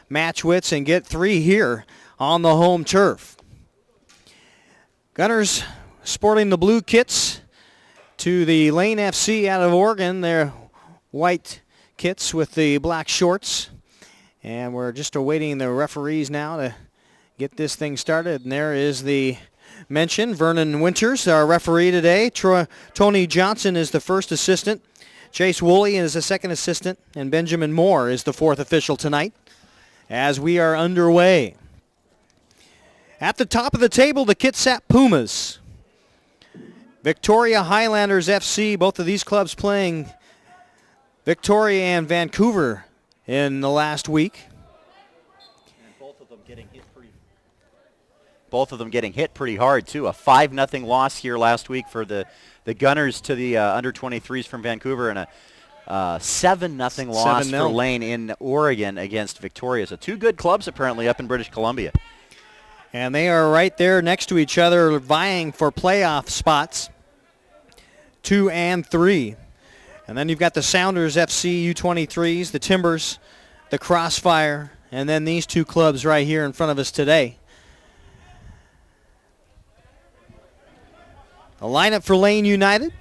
match wits and get 3 here on the home turf. Gunners sporting the blue kits to the Lane FC out of Oregon. Their white kits with the black shorts. And we're just awaiting the referees now to get this thing started. And there is the mention. Vernon Winters, our referee today. Tony Johnson is the first assistant. Chase Woolley is the second assistant. And Benjamin Moore is the fourth official tonight as we are underway. At the top of the table, the Kitsap Pumas. Victoria Highlanders FC, both of these clubs playing Victoria and Vancouver in the last week. And both of them getting hit pretty hard, too. A 5-0 loss here last week for the Gunners to the under-23s from Vancouver, and a 7-0 loss for Lane in Oregon against Victoria. So 2 good clubs apparently up in British Columbia. And they are right there next to each other vying for playoff spots, 2 and 3. And then you've got the Sounders FC U23s, the Timbers, the Crossfire, and then these 2 clubs right here in front of us today. A lineup for Lane United.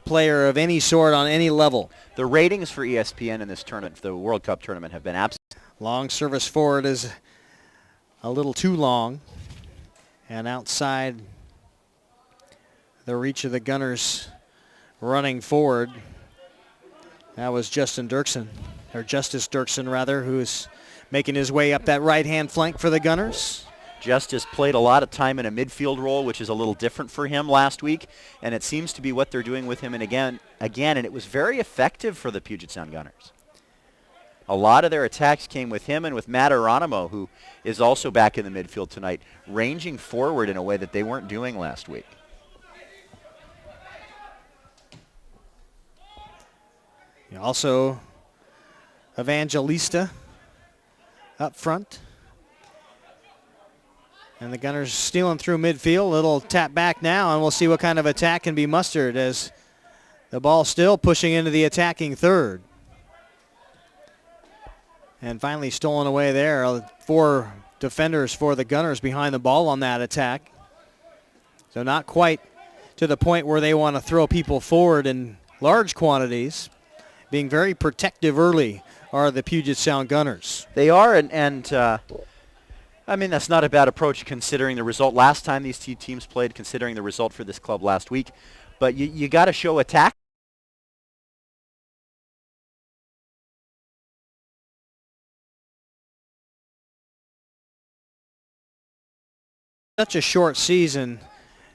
Player of any sort on any level. The ratings for ESPN in this tournament, the World Cup tournament, have been absolute. Long service forward is a little too long, and outside the reach of the Gunners running forward. That was Justice Dirksen rather, who's making his way up that right-hand flank for the Gunners. Justice played a lot of time in a midfield role, which is a little different for him last week, and it seems to be what they're doing with him and again, and it was very effective for the Puget Sound Gunners. A lot of their attacks came with him and with Matt Aronimo, who is also back in the midfield tonight, ranging forward in a way that they weren't doing last week. Also, Evangelista up front. And the Gunners stealing through midfield. A little tap back now, and we'll see what kind of attack can be mustered as the ball still pushing into the attacking third. And finally stolen away there. 4 defenders for the Gunners behind the ball on that attack. So not quite to the point where they want to throw people forward in large quantities. Being very protective early are the Puget Sound Gunners. They are, and I mean, that's not a bad approach considering the result last time these 2 teams played, considering the result for this club last week. But you got to show attack. Such a short season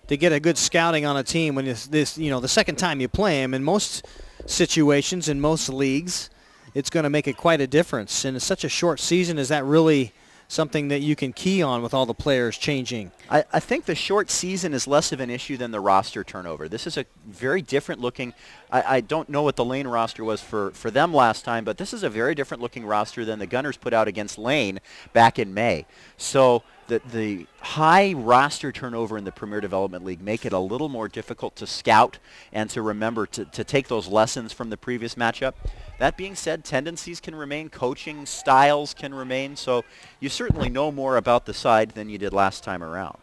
to get a good scouting on a team when the second time you play them. In most situations, in most leagues, it's going to make quite a difference. And in such a short season, is that really something that you can key on with all the players changing? I think the short season is less of an issue than the roster turnover. This is a very different looking, I don't know what the Lane roster was for them last time, but this is a very different looking roster than the Gunners put out against Lane back in May. So the high roster turnover in the Premier Development League make it a little more difficult to scout and to remember to take those lessons from the previous matchup. That being said, tendencies can remain, coaching styles can remain, so you certainly know more about the side than you did last time around.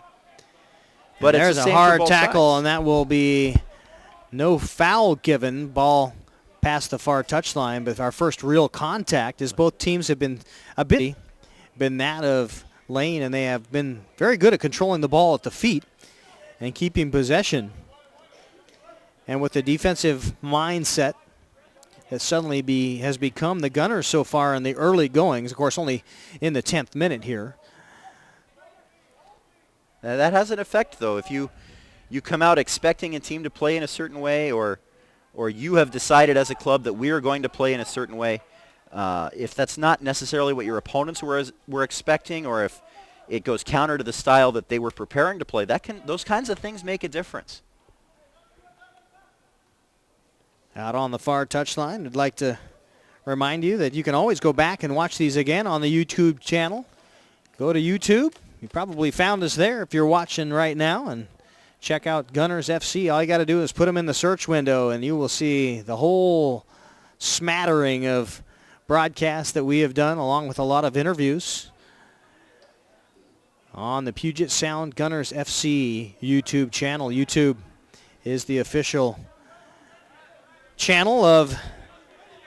But there's a hard tackle, and that will be no foul given. Ball past the far touchline, but our first real contact is both teams have been that of Lane, and they have been very good at controlling the ball at the feet and keeping possession. And with the defensive mindset that suddenly has become the Gunners so far in the early goings, of course only in the 10th minute here. Now that has an effect, though. If you come out expecting a team to play in a certain way, or you have decided as a club that we are going to play in a certain way, if that's not necessarily what your opponents were expecting, or if it goes counter to the style that they were preparing to play, those kinds of things make a difference. Out on the far touchline, I'd like to remind you that you can always go back and watch these again on the YouTube channel. Go to YouTube. You probably found us there if you're watching right now, and check out Gunners FC. All you got to do is put them in the search window, and you will see the whole smattering of broadcast that we have done, along with a lot of interviews on the Puget Sound Gunners FC YouTube channel. YouTube is the official channel of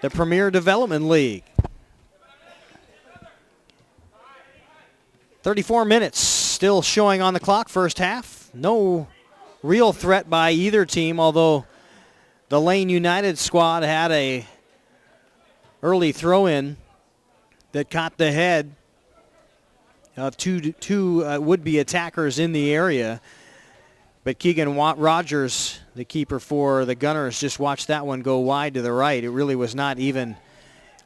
the Premier Development League. 34 minutes still showing on the clock, first half. No real threat by either team, although the Lane United squad had a early throw-in that caught the head of two would-be attackers in the area. But Keegan Rogers, the keeper for the Gunners, just watched that one go wide to the right. It really was not even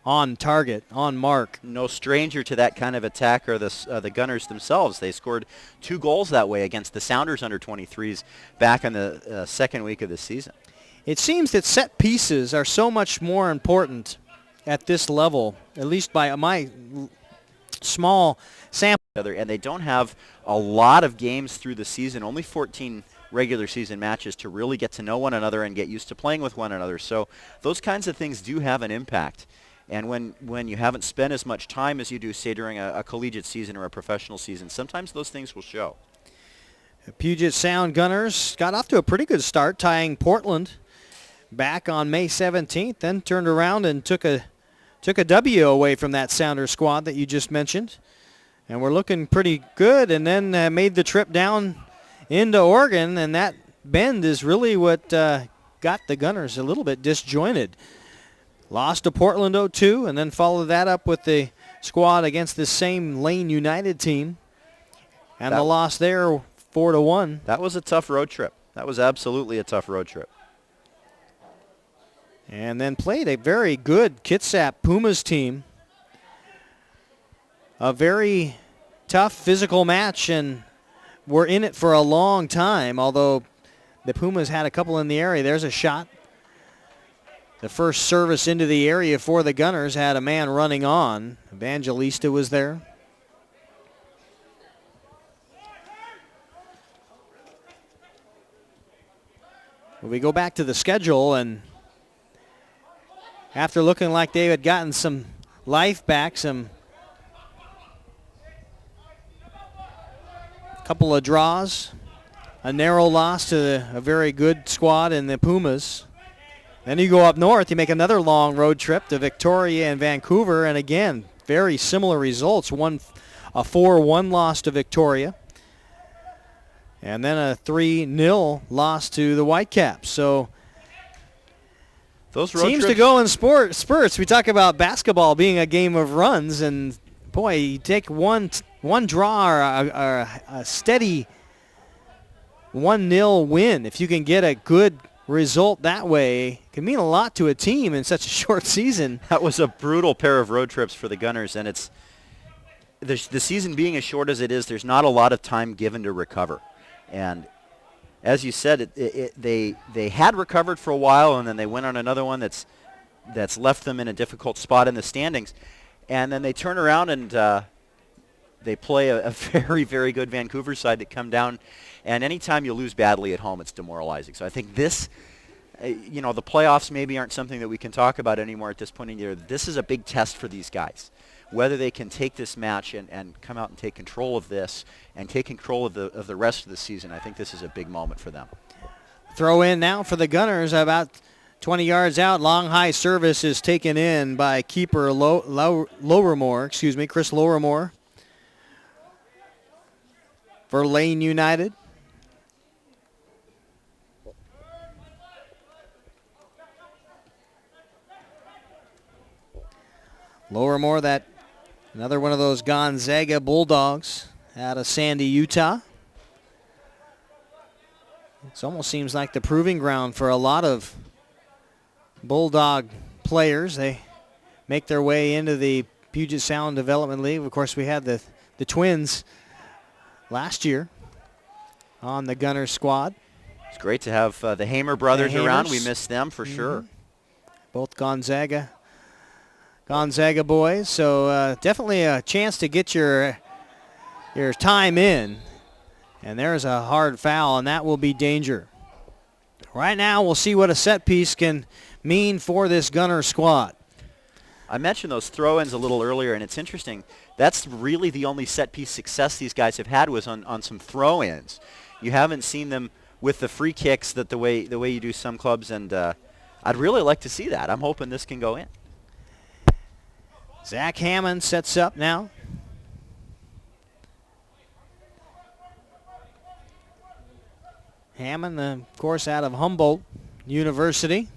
on target, on mark. No stranger to that kind of attack are the Gunners themselves. They scored 2 goals that way against the Sounders under-23s back in the second week of the season. It seems that set pieces are so much more important at this level, at least by my small sample. And they don't have a lot of games through the season, only 14 regular season matches to really get to know one another and get used to playing with one another. So those kinds of things do have an impact. And when you haven't spent as much time as you do, say, during a collegiate season or a professional season, sometimes those things will show. The Puget Sound Gunners got off to a pretty good start, tying Portland back on May 17th, then turned around and took a W away from that Sounder squad that you just mentioned. And we're looking pretty good, and then made the trip down into Oregon, and that bend is really what got the Gunners a little bit disjointed. Lost to Portland 0-2, and then followed that up with the squad against this same Lane United team. And the loss there, 4-1. That was a tough road trip. That was absolutely a tough road trip. And then played a very good Kitsap Pumas team. A very tough physical match, and were in it for a long time, although the Pumas had a couple in the area. There's a shot. The first service into the area for the Gunners had a man running on. Evangelista was there. Well, we go back to the schedule, and after looking like they had gotten some life back, some couple of draws, a narrow loss to a very good squad in the Pumas. Then you go up north, you make another long road trip to Victoria and Vancouver, and again, very similar results. A 4-1 loss to Victoria, and then a 3-0 loss to the Whitecaps. So those road seems trips to go in spurts. We talk about basketball being a game of runs, and boy, you take one draw or a steady 1-0 win. If you can get a good result that way, it can mean a lot to a team in such a short season. That was a brutal pair of road trips for the Gunners, and it's the season being as short as it is, there's not a lot of time given to recover. And as you said, they had recovered for a while, and then they went on another one that's left them in a difficult spot in the standings. And then they turn around and they play a very, very good Vancouver side that come down. And anytime you lose badly at home, it's demoralizing. So I think this, the playoffs maybe aren't something that we can talk about anymore at this point in the year. This is a big test for these guys. Whether they can take this match and come out and take control of this and take control of the rest of the season, I think this is a big moment for them. Throw in now for the Gunners, about 20 yards out. Long high service is taken in by keeper Chris Lowermore for Lane United. Lowermore, that another one of those Gonzaga Bulldogs out of Sandy, Utah. It almost seems like the proving ground for a lot of Bulldog players. They make their way into the Puget Sound Development League. Of course, we had the Twins last year on the Gunners squad. It's great to have the Hamer brothers around. We miss them for sure. Both Gonzaga boys, so definitely a chance to get your time in. And there's a hard foul, and that will be danger. Right now, we'll see what a set piece can mean for this Gunner squad. I mentioned those throw-ins a little earlier, and it's interesting. That's really the only set-piece success these guys have had was on some throw-ins. You haven't seen them with the free kicks that the way you do some clubs, and I'd really like to see that. I'm hoping this can go in. Zach Hammond sets up now. Hammond, of course, out of Humboldt University.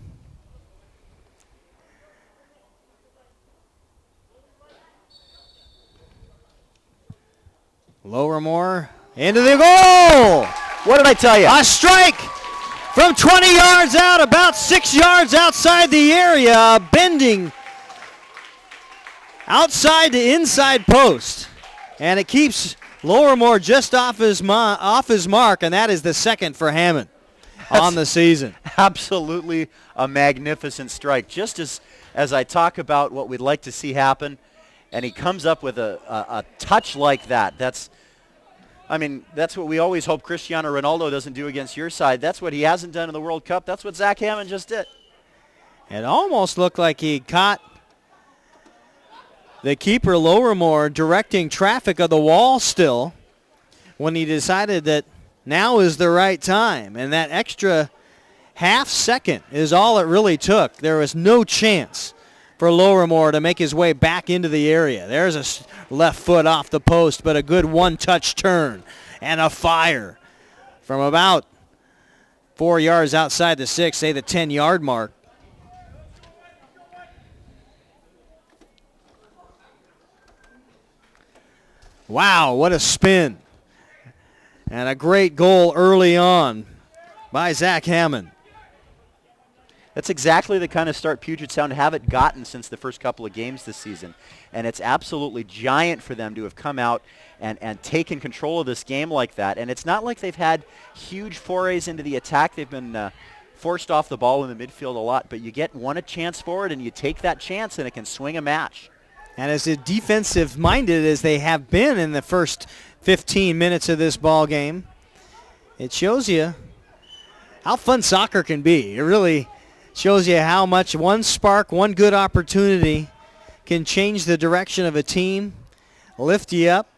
Lowermore into the goal. What did I tell you? A strike from 20 yards out, about 6 yards outside the area, bending outside to inside post. And it keeps Lowermore just off his mark, and that is the second for Hammond on the season. Absolutely a magnificent strike. Just as I talk about what we'd like to see happen, and he comes up with a touch like that. That's what we always hope Cristiano Ronaldo doesn't do against your side. That's what he hasn't done in the World Cup. That's what Zach Hammond just did. It almost looked like he caught the keeper, Lowermore, directing traffic of the wall still when he decided that now is the right time. And that extra half second is all it really took. There was no chance for Lowermore to make his way back into the area. There's a left foot off the post, but a good one-touch turn and a fire from about 4 yards outside the 6, say the 10-yard mark. Wow, what a spin. And a great goal early on by Zach Hammond. That's exactly the kind of start Puget Sound haven't gotten since the first couple of games this season. And it's absolutely giant for them to have come out and taken control of this game like that. And it's not like they've had huge forays into the attack. They've been forced off the ball in the midfield a lot. But you get a chance forward, and you take that chance, and it can swing a match. And as defensive-minded as they have been in the first 15 minutes of this ball game, it shows you how fun soccer can be. It really shows you how much one spark, one good opportunity can change the direction of a team, lift you up,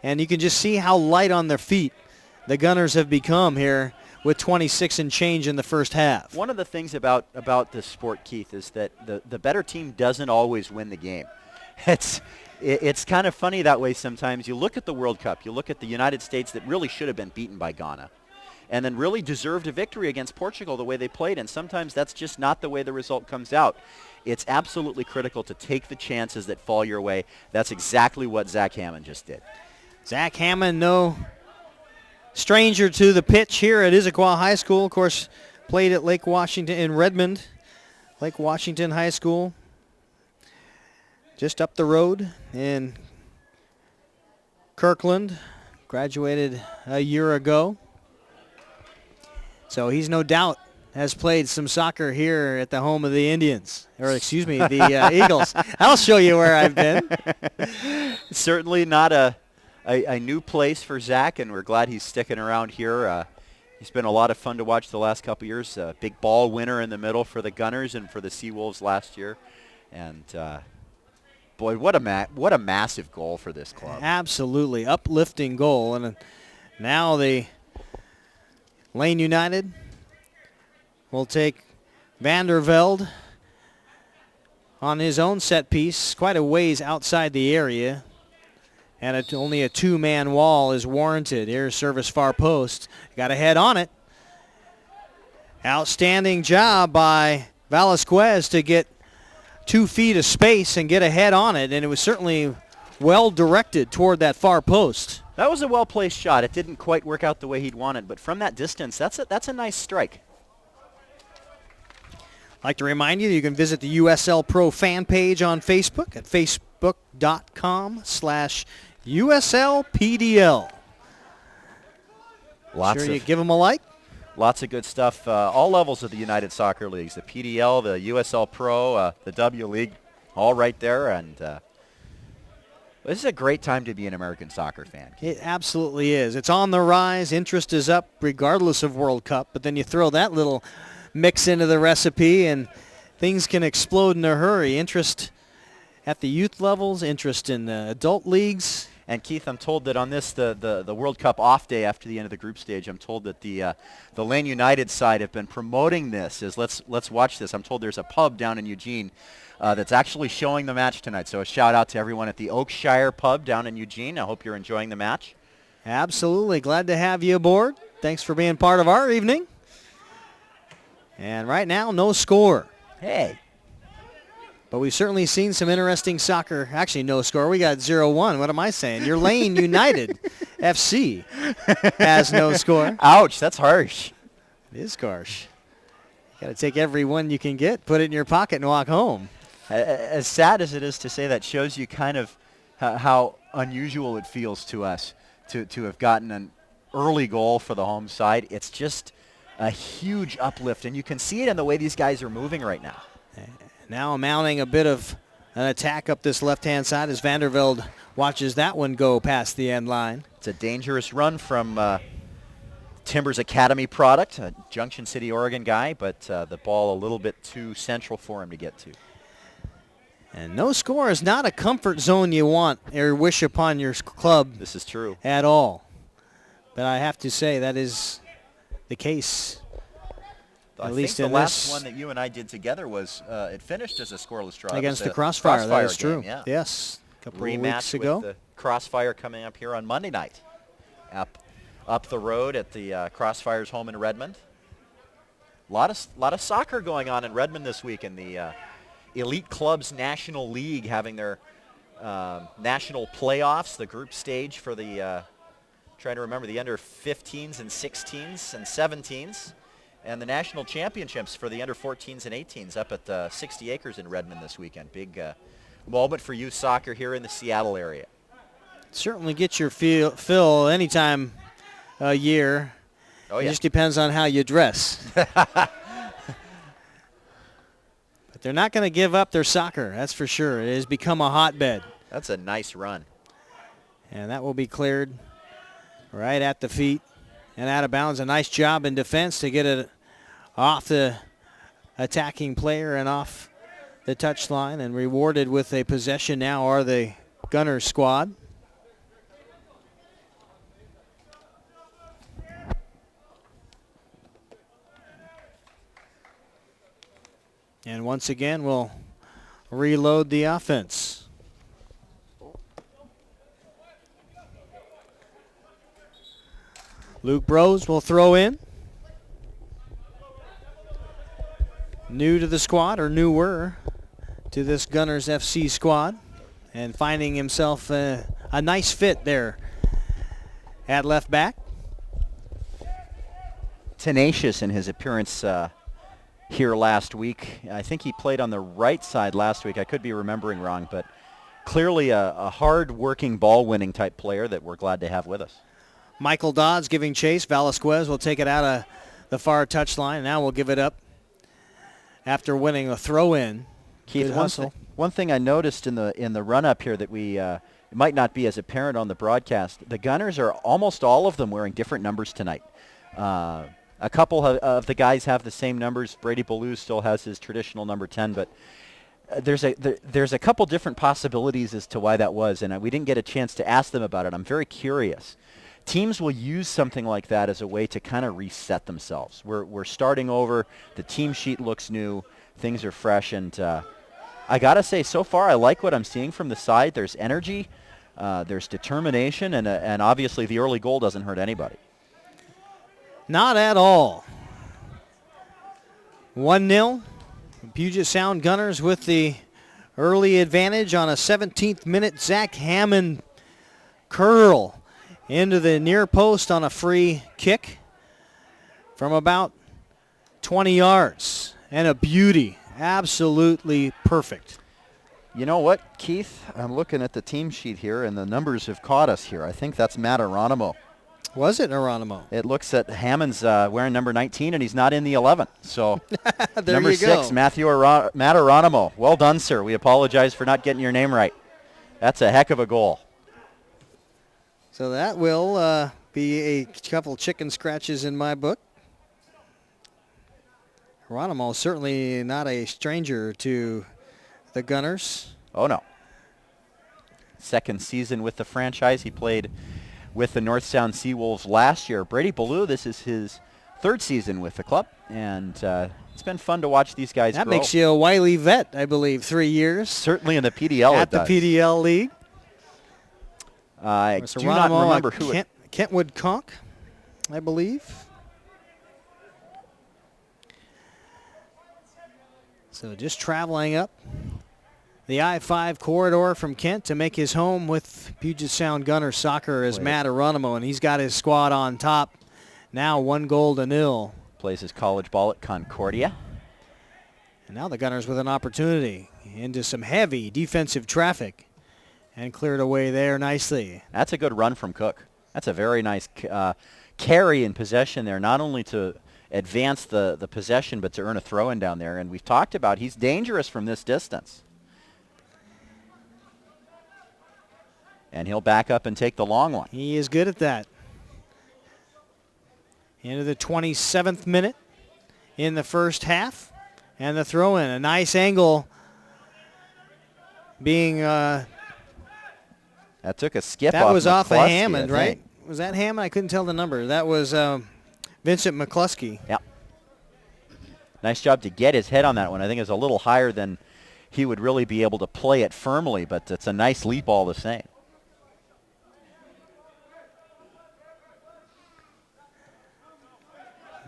and you can just see how light on their feet the Gunners have become here with 26 and change in the first half. One of the things about this sport, Keith, is that the better team doesn't always win the game. It's kind of funny that way sometimes. You look at the World Cup, you look at the United States that really should have been beaten by Ghana, and then really deserved a victory against Portugal the way they played, and sometimes that's just not the way the result comes out. It's absolutely critical to take the chances that fall your way. That's exactly what Zach Hammond just did. Zach Hammond, no stranger to the pitch here at Issaquah High School. Of course, played at Lake Washington in Redmond, Lake Washington High School, just up the road in Kirkland. Graduated a year ago. So he's no doubt has played some soccer here at the home of the Indians, or excuse me, the Eagles. I'll show you where I've been. Certainly not a new place for Zach, and we're glad he's sticking around here. He's been a lot of fun to watch the last couple years. Big ball winner in the middle for the Gunners and for the Seawolves last year. And boy, what a massive goal for this club. Absolutely, uplifting goal. And now the Lane United will take Vandervelde on his own set piece, quite a ways outside the area. And only a two-man wall is warranted. Here's service far post. Got a head on it. Outstanding job by Velasquez to get 2 feet of space and get a head on it. And it was certainly well directed toward that far post. That was a well-placed shot. It didn't quite work out the way he'd wanted, but from that distance, that's a nice strike. I'd like to remind you that you can visit the USL Pro fan page on Facebook at facebook.com/USLPDL. Sure you give them a like. Lots of good stuff. All levels of the United Soccer Leagues, the PDL, the USL Pro, the W League, all right there. And this is a great time to be an American soccer fan. It absolutely is. It's on the rise. Interest is up regardless of World Cup. But then you throw that little mix into the recipe and things can explode in a hurry. Interest at the youth levels, interest in the adult leagues. And Keith, I'm told that on this, the World Cup off day after the end of the group stage, I'm told that the Lane United side have been promoting this as let's watch this. I'm told there's a pub down in Eugene that's actually showing the match tonight. So a shout out to everyone at the Oakshire pub down in Eugene. I hope you're enjoying the match. Absolutely. Glad to have you aboard. Thanks for being part of our evening. And right now, no score. Hey. But we've certainly seen some interesting soccer. Actually, no score. We got 0-1. What am I saying? Your Lane United FC has no score. Ouch, that's harsh. It is harsh. You got to take every one you can get, put it in your pocket, and walk home. As sad as it is to say, that shows you kind of how unusual it feels to us to have gotten an early goal for the home side. It's just a huge uplift, and you can see it in the way these guys are moving right now. Now mounting a bit of an attack up this left-hand side as Vandervelde watches that one go past the end line. It's a dangerous run from Timbers Academy product, a Junction City, Oregon guy, but the ball a little bit too central for him to get to. And no score is not a comfort zone you want or wish upon your club. This is true. At all. But I have to say that is the case. I think the last one that you and I did together was it finished as a scoreless draw against the Crossfire. That is true. Yeah. Yes, a couple of weeks Rematch ago. With the Crossfire coming up here on Monday night, up the road at the Crossfire's home in Redmond. A lot of soccer going on in Redmond this week in the Elite Clubs National League, having their national playoffs, the group stage for the trying to remember the under 15s and 16s and 17s. And the national championships for the under 14s and 18s up at 60 Acres in Redmond this weekend. Big moment for youth soccer here in the Seattle area. Certainly get your fill any time a year. Oh, yeah. It just depends on how you dress. But they're not going to give up their soccer, that's for sure. It has become a hotbed. That's a nice run. And that will be cleared right at the feet and out of bounds. A nice job in defense to get it off the attacking player and off the touchline, and rewarded with a possession now are the Gunners squad. And once again, we'll reload the offense. Luke Brose will throw in. New to the squad, or newer to this Gunners FC squad, and finding himself a nice fit there at left back. Tenacious in his appearance here last week. I think he played on the right side last week. I could be remembering wrong, but clearly a hard-working, ball-winning type player that we're glad to have with us. Michael Dodds giving chase. Velasquez will take it out of the far touchline. Now we'll give it up after winning a throw-in. Keith, one thing I noticed in the run-up here that it might not be as apparent on the broadcast, the Gunners are almost all of them wearing different numbers tonight. A couple of the guys have the same numbers. Brady Ballou still has his traditional number 10, but there's a couple different possibilities as to why that was, and we didn't get a chance to ask them about it. I'm very curious. Teams will use something like that as a way to kind of reset themselves. We're starting over. The team sheet looks new. Things are fresh, and I gotta say, so far I like what I'm seeing from the side. There's energy, there's determination, and obviously the early goal doesn't hurt anybody. Not at all. 1-0. Puget Sound Gunners with the early advantage on a 17th minute Zach Hammond curl into the near post on a free kick from about 20 yards. And a beauty. Absolutely perfect. You know what, Keith? I'm looking at the team sheet here, and the numbers have caught us here. I think that's Matt Aronimo. Was it Aronimo? It looks at Hammond's wearing number 19, and he's not in the 11. So there number you 6, go. Matt Aronimo. Well done, sir. We apologize for not getting your name right. That's a heck of a goal. So that will be a couple chicken scratches in my book. Geronimo certainly not a stranger to the Gunners. Oh, no. second season with the franchise. He played with the North Sound Seawolves last year. Brady Ballou, this is his third season with the club, and it's been fun to watch these guys That grow. makes you a Wiley vet, I believe, 3 years. Certainly in the PDL at the PDL league. I do not remember who Kentwood Conk, I believe. So just traveling up the I-5 corridor from Kent to make his home with Puget Sound Gunners soccer is Matt Aronimo, and he's got his squad on top. Now 1-0. Plays his college ball at Concordia. And now the Gunners with an opportunity into some heavy defensive traffic and cleared away there nicely. That's a good run from Cook. That's a very nice carry in possession there, not only to advance the possession, but to earn a throw-in down there. And we've talked about he's dangerous from this distance. And he'll back up and take the long one. He is good at that. Into the 27th minute in the first half. And the throw-in, a nice angle being... that took a skip that off was off of Hammond, I right? Was that Hammond? I couldn't tell the number. That was Vincent McCluskey. Yeah. Nice job to get his head on that one. I think it was a little higher than he would really be able to play it firmly, but it's a nice leap all the same.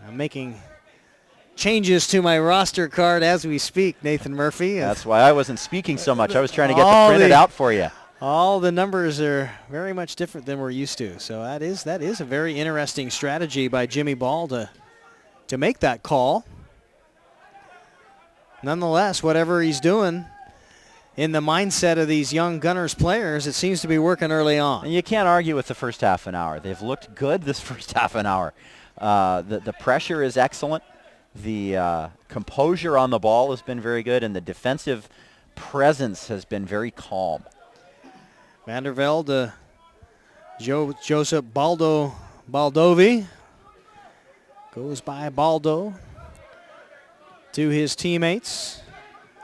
I'm making changes to my roster card as we speak, Nathan Murphy. That's why I wasn't speaking so much. I was trying to get the printed out for you. All the numbers are very much different than we're used to. So that is a very interesting strategy by Jimmy Ball to make that call. Nonetheless, whatever he's doing in the mindset of these young Gunners players, it seems to be working early on. And you can't argue with the first half an hour. They've looked good this first half an hour. The pressure is excellent. The composure on the ball has been very good, and the defensive presence has been very calm. Vandervelde, Joseph Baldovi goes by Baldo to his teammates.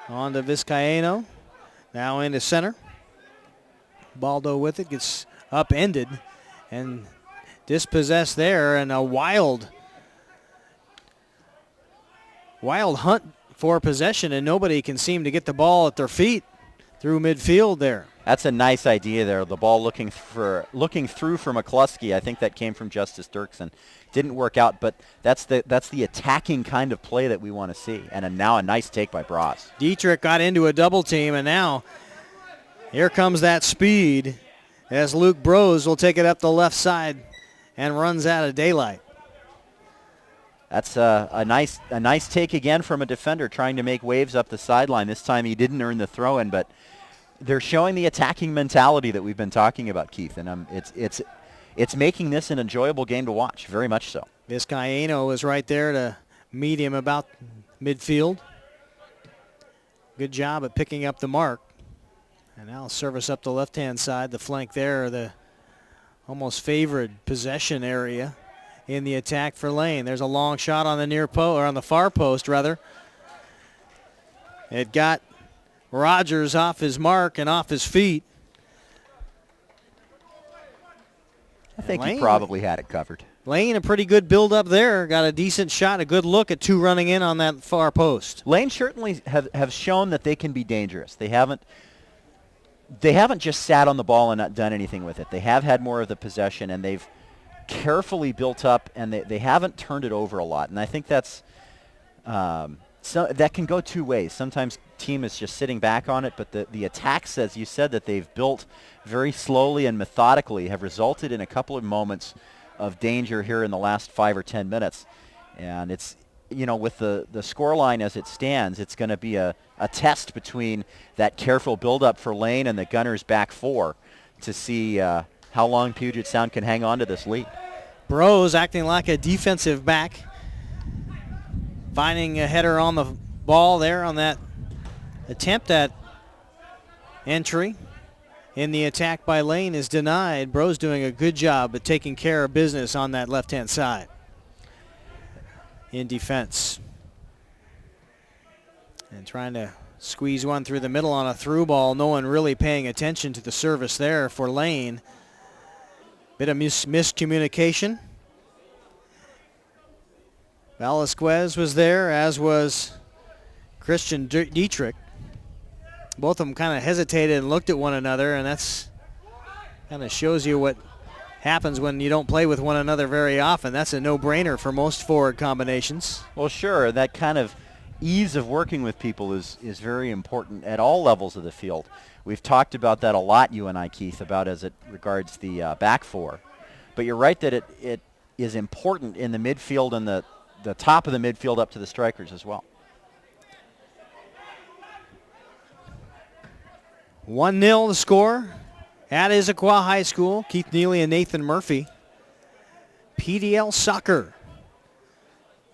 On to Vizcaino. Now into center. Baldo with it, gets upended and dispossessed there, and a wild hunt for possession, and nobody can seem to get the ball at their feet through midfield there. That's a nice idea there. The ball looking through for McCluskey. I think that came from Justice Dirksen. Didn't work out, but that's the attacking kind of play that we want to see. And now a nice take by Bras. Dietrich got into a double team, and now here comes that speed as Luke Brose will take it up the left side and runs out of daylight. That's a nice take again from a defender trying to make waves up the sideline. This time he didn't earn the throw-in, but they're showing the attacking mentality that we've been talking about, Keith, and it's making this an enjoyable game to watch, very much so. Vizcaino is right there to meet him about midfield. Good job at picking up the mark. And now service up the left-hand side, the flank there, the almost favored possession area in the attack for Lane. There's a long shot on the near post, or on the far post rather. It got Rogers off his mark and off his feet. I think he probably had it covered. Lane, a pretty good build-up there. Got a decent shot, a good look at two running in on that far post. Lane certainly have shown that they can be dangerous. They haven't just sat on the ball and not done anything with it. They have had more of the possession, and they've carefully built up, and they haven't turned it over a lot. And I think that's that can go two ways. Sometimes team is just sitting back on it, but the attacks, as you said, that they've built very slowly and methodically have resulted in a couple of moments of danger here in the last 5 or 10 minutes. And it's, with the scoreline as it stands, it's going to be a test between that careful build-up for Lane and the Gunners' back four to see how long Puget Sound can hang on to this lead. Brose acting like a defensive back, finding a header on the ball there on that attempt at entry. In the attack by Lane is denied. Brose doing a good job at taking care of business on that left-hand side in defense. And trying to Squeeze one through the middle on a through ball. No one really paying attention to the service there for Lane. Bit of miscommunication. Velasquez was there, as was Christian Dietrich. Both of them kind of hesitated and looked at one another, and that's kind of shows you what happens when you don't play with one another very often. That's a no-brainer for most forward combinations. Well, sure, that kind of ease of working with people is very important at all levels of the field. We've talked about that a lot, you and I, Keith, about as it regards the back four. But you're right that it is important in the midfield and the top of the midfield up to the strikers as well. 1-0 the score at Issaquah High School. Keith Neely and Nathan Murphy. PDL soccer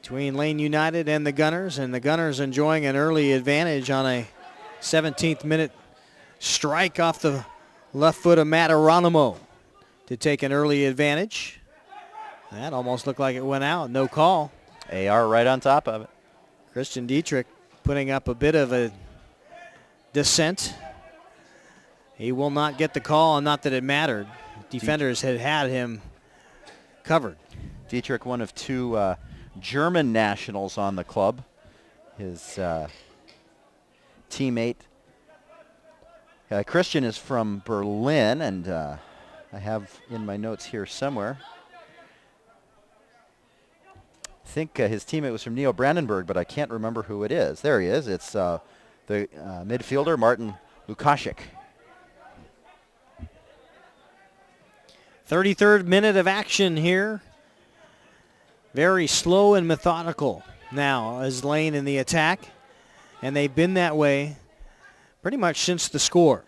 between Lane United and the Gunners, and the Gunners enjoying an early advantage on a 17th minute strike off the left foot of Matt Aronimo to take an early advantage. That almost looked like it went out. No call. AR right on top of it. Christian Dietrich putting up a bit of a dissent. He will not get the call, and not that it mattered. Defenders had him covered. Dietrich, one of two German nationals on the club. His teammate Christian is from Berlin, and I have in my notes here somewhere. I think his teammate was from Neo Brandenburg, but I can't remember who it is. There he is. It's the midfielder, Martin Lukaszek. 33rd minute of action here. Very slow and methodical now as Lane in the attack, and they've been that way pretty much since the score.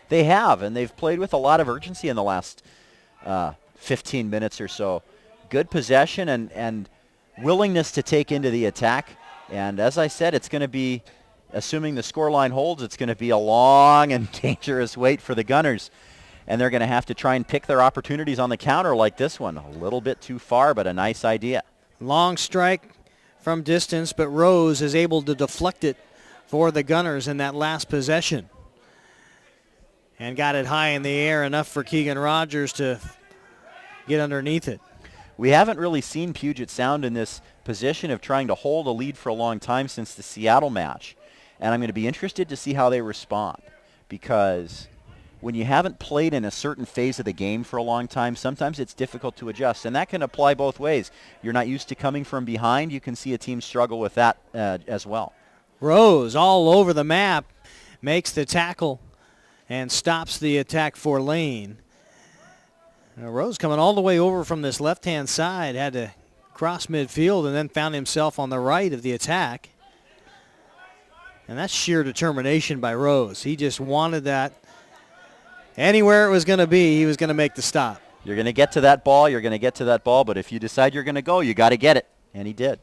They have, and they've played with a lot of urgency in the last 15 minutes or so. Good possession and willingness to take into the attack. And as I said, it's going to be, assuming the scoreline holds, it's going to be a long and dangerous wait for the Gunners. And they're going to have to try and pick their opportunities on the counter like this one. A little bit too far, but a nice idea. Long strike from distance, but Rose is able to deflect it for the Gunners in that last possession. And got it high in the air, enough for Keegan Rogers to get underneath it. We haven't really seen Puget Sound in this position of trying to hold a lead for a long time since the Seattle match. And I'm going to be interested to see how they respond, because when you haven't played in a certain phase of the game for a long time, sometimes it's difficult to adjust. And that can apply both ways. You're not used to coming from behind. You can see a team struggle with that as well. Rose all over the map, makes the tackle and stops the attack for Lane. Rose coming all the way over from this left-hand side, had to cross midfield and then found himself on the right of the attack. And that's sheer determination by Rose. He just wanted that. Anywhere it was going to be, he was going to make the stop. You're going to get to that ball, but if you decide you're going to go, you got to get it. And he did.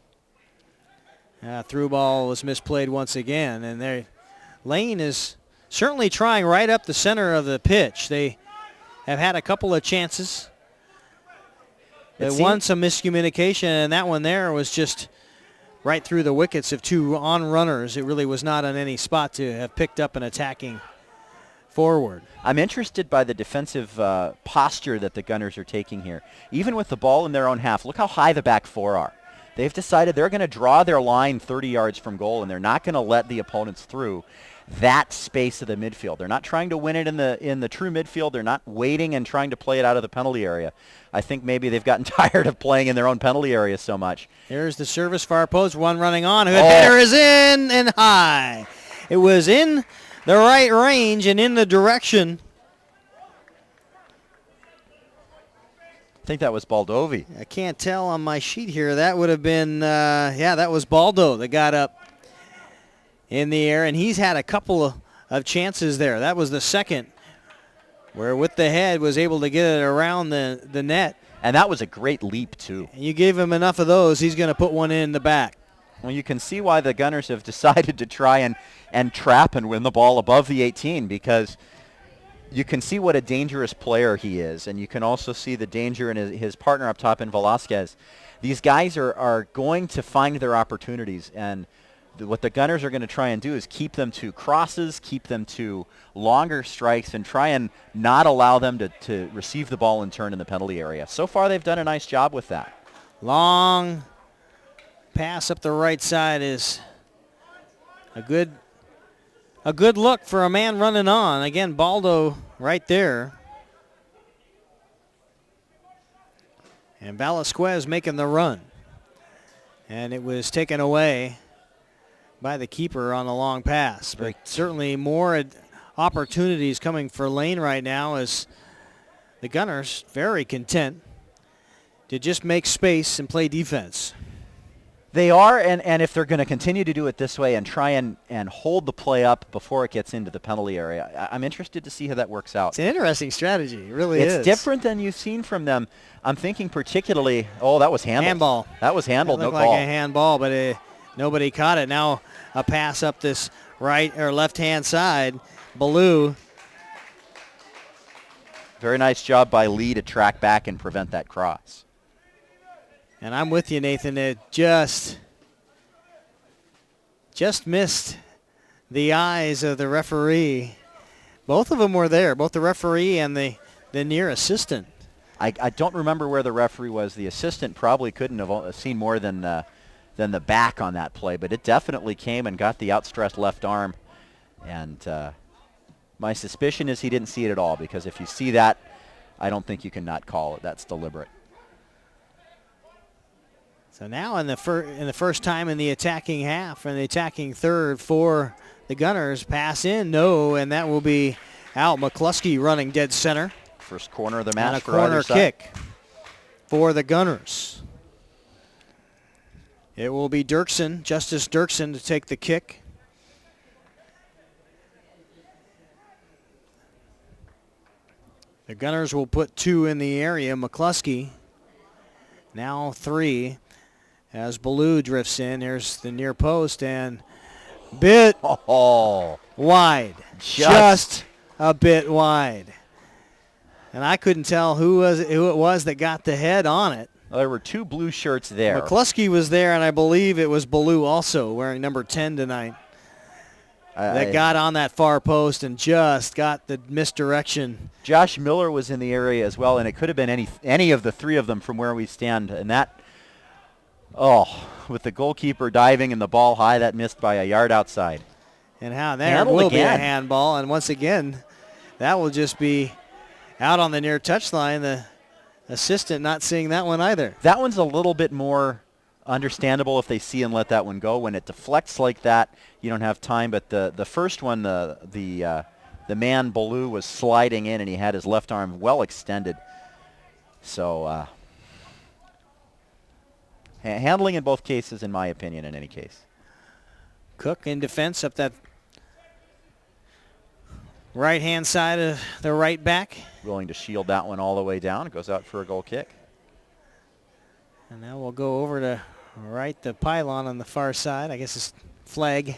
Through ball was misplayed once again, and Lane is certainly trying right up the center of the pitch. They have had a couple of chances. One some miscommunication, and that one there was just right through the wickets of two on-runners. It really was not on any spot to have picked up an attacking forward. I'm interested by the defensive posture that the Gunners are taking here. Even with the ball in their own half, look how high the back four are. They've decided they're going to draw their line 30 yards from goal, and they're not going to let the opponents through that space of the midfield. They're not trying to win it in the true midfield. They're not waiting and trying to play it out of the penalty area. I think maybe they've gotten tired of playing in their own penalty area so much. Here's the service far post, one running on. The header is in and high. It was in the right range and in the direction. I think that was Baldovi. I can't tell on my sheet here. That would have been, that was Baldo that got up in the air, and he's had a couple of chances there. That was the second, where with the head was able to get it around the net. And that was a great leap, too. And you gave him enough of those, he's going to put one in the back. Well, you can see why the Gunners have decided to try and trap and win the ball above the 18, because you can see what a dangerous player he is, and you can also see the danger in his partner up top in Velasquez. These guys are going to find their opportunities, and what the Gunners are going to try and do is keep them to crosses, keep them to longer strikes, and try and not allow them to receive the ball and turn in the penalty area. So far, they've done a nice job with that. Long pass up the right side is a good look for a man running on. Again, Baldo right there. And Velasquez making the run. And it was taken away by the keeper on the long pass. But certainly more opportunities coming for Lane right now as the Gunners very content to just make space and play defense. They are, and if they're going to continue to do it this way and try and hold the play up before it gets into the penalty area, I'm interested to see how that works out. It's an interesting strategy. It really is. It's different than you've seen from them. I'm thinking particularly, that was handled. Handball. That was handled, no call. It looked like a handball, but nobody caught it. Now a pass up this right or left-hand side. Ballou. Very nice job by Lee to track back and prevent that cross. And I'm with you, Nathan. It just missed the eyes of the referee. Both of them were there, both the referee and the near assistant. I don't remember where the referee was. The assistant probably couldn't have seen more than the back on that play, but it definitely came and got the outstretched left arm. And my suspicion is he didn't see it at all, because if you see that, I don't think you can not call it. That's deliberate. So now in the first time in the attacking half and the attacking third for the Gunners, pass in, no, and that will be out. McCluskey running dead center. First corner of the match and a for either corner side. kick for the Gunners. It will be Dirksen, Justice Dirksen, to take the kick. The Gunners will put 2 in the area. McCluskey now 3 as Ballou drifts in. Here's the near post and bit wide. Just a bit wide. And I couldn't tell who it was that got the head on it. Well, there were 2 blue shirts there. McCluskey was there, and I believe it was Ballou also, wearing number 10 tonight. That got on that far post and just got the misdirection. Josh Miller was in the area as well, and it could have been any of the 3 of them from where we stand. And that, with the goalkeeper diving and the ball high, that missed by a yard outside. And how there will be a handball, and once again, that will just be out on the near touchline. The assistant not seeing that one either. That one's a little bit more understandable if they see and let that one go. When it deflects like that, you don't have time. But the first one, the man Ballou was sliding in, and he had his left arm well extended. So handling in both cases, in my opinion, in any case. Cook in defense up that right-hand side of the right back. Willing to shield that one all the way down. It goes out for a goal kick. And now we'll go over to the pylon on the far side. I guess it's flag.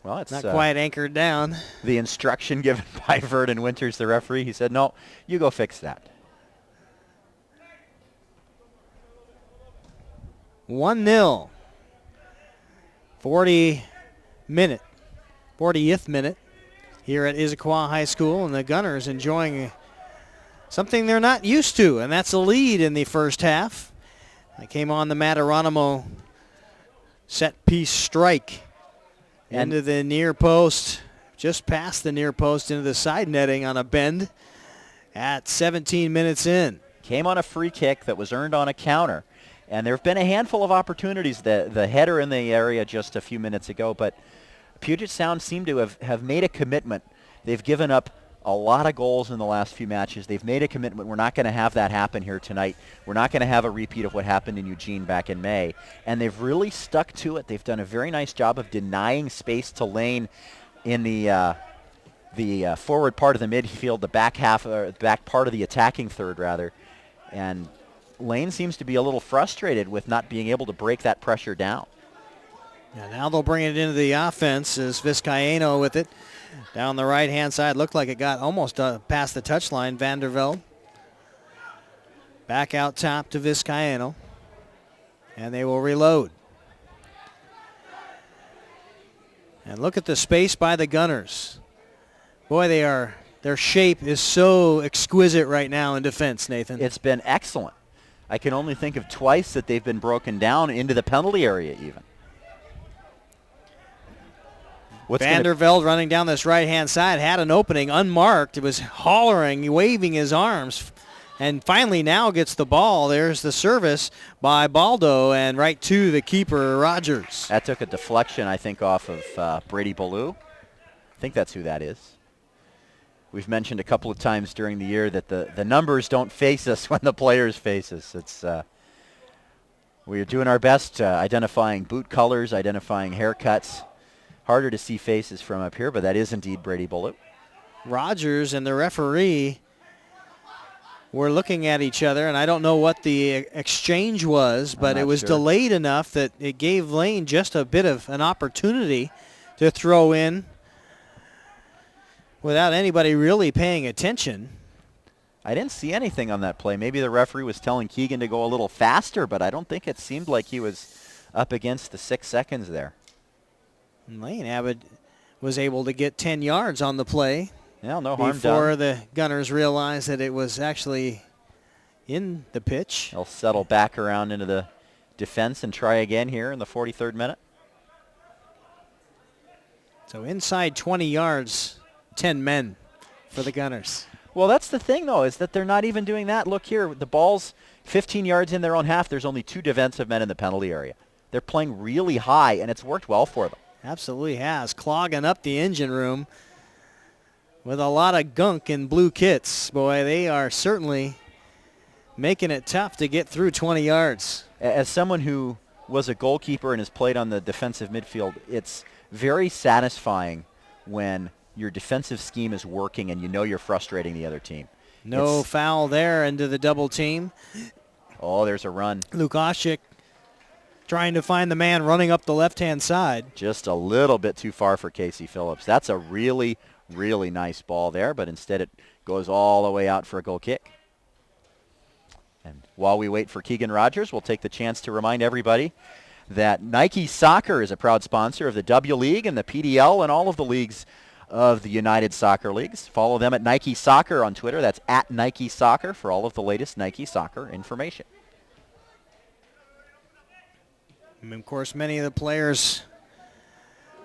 Well, it's not quite anchored down. The instruction given by Vernon Winters, the referee. He said, no, you go fix that. 1-0. 40th minute here at Issaquah High School, and the Gunners enjoying something they're not used to, and that's a lead in the first half. They came on the Mataronimo set-piece strike into the near post, just past the near post into the side netting on a bend at 17 minutes in. Came on a free kick that was earned on a counter, and there have been a handful of opportunities. The header in the area just a few minutes ago, but Puget Sound seemed to have made a commitment. They've given up a lot of goals in the last few matches. They've made a commitment. We're not going to have that happen here tonight. We're not going to have a repeat of what happened in Eugene back in May. And they've really stuck to it. They've done a very nice job of denying space to Lane in the forward part of the midfield, the back half, or back part of the attacking third, rather. And Lane seems to be a little frustrated with not being able to break that pressure down. Yeah, now they'll bring it into the offense as Vizcaino with it. Down the right-hand side, looked like it got almost past the touchline. Vandervelde. Back out top to Vizcaino. And they will reload. And look at the space by the Gunners. Boy, their shape is so exquisite right now in defense, Nathan. It's been excellent. I can only think of twice that they've been broken down into the penalty area even. Vandervelde running down this right-hand side had an opening unmarked. It was hollering, waving his arms, and finally now gets the ball. There's the service by Baldo and right to the keeper, Rogers. That took a deflection, I think, off of Brady Ballou. I think that's who that is. We've mentioned a couple of times during the year that the numbers don't face us when the players face us. It's we're doing our best identifying boot colors, identifying haircuts. Harder to see faces from up here, but that is indeed Brady Ballou. Rogers and the referee were looking at each other, and I don't know what the exchange was, but it was delayed enough that it gave Lane just a bit of an opportunity to throw in without anybody really paying attention. I didn't see anything on that play. Maybe the referee was telling Keegan to go a little faster, but I don't think it seemed like he was up against the 6 seconds there. Lane Abbott was able to get 10 yards on the play. Yeah, no harm done. Before the Gunners realized that it was actually in the pitch. They'll settle back around into the defense and try again here in the 43rd minute. So inside 20 yards, 10 men for the Gunners. Well, that's the thing, though, is that they're not even doing that. Look here, the ball's 15 yards in their own half. There's only 2 defensive men in the penalty area. They're playing really high, and it's worked well for them. Absolutely has. Clogging up the engine room with a lot of gunk in blue kits. Boy, they are certainly making it tough to get through 20 yards. As someone who was a goalkeeper and has played on the defensive midfield, it's very satisfying when your defensive scheme is working and you know you're frustrating the other team. No foul there into the double team. Oh, there's a run. Lukashik trying to find the man running up the left-hand side. Just a little bit too far for Casey Phillips. That's a really, really nice ball there, but instead it goes all the way out for a goal kick. And while we wait for Keegan Rogers, we'll take the chance to remind everybody that Nike Soccer is a proud sponsor of the W League and the PDL and all of the leagues of the United Soccer Leagues. Follow them at Nike Soccer on Twitter. That's at Nike Soccer for all of the latest Nike Soccer information. And of course, many of the players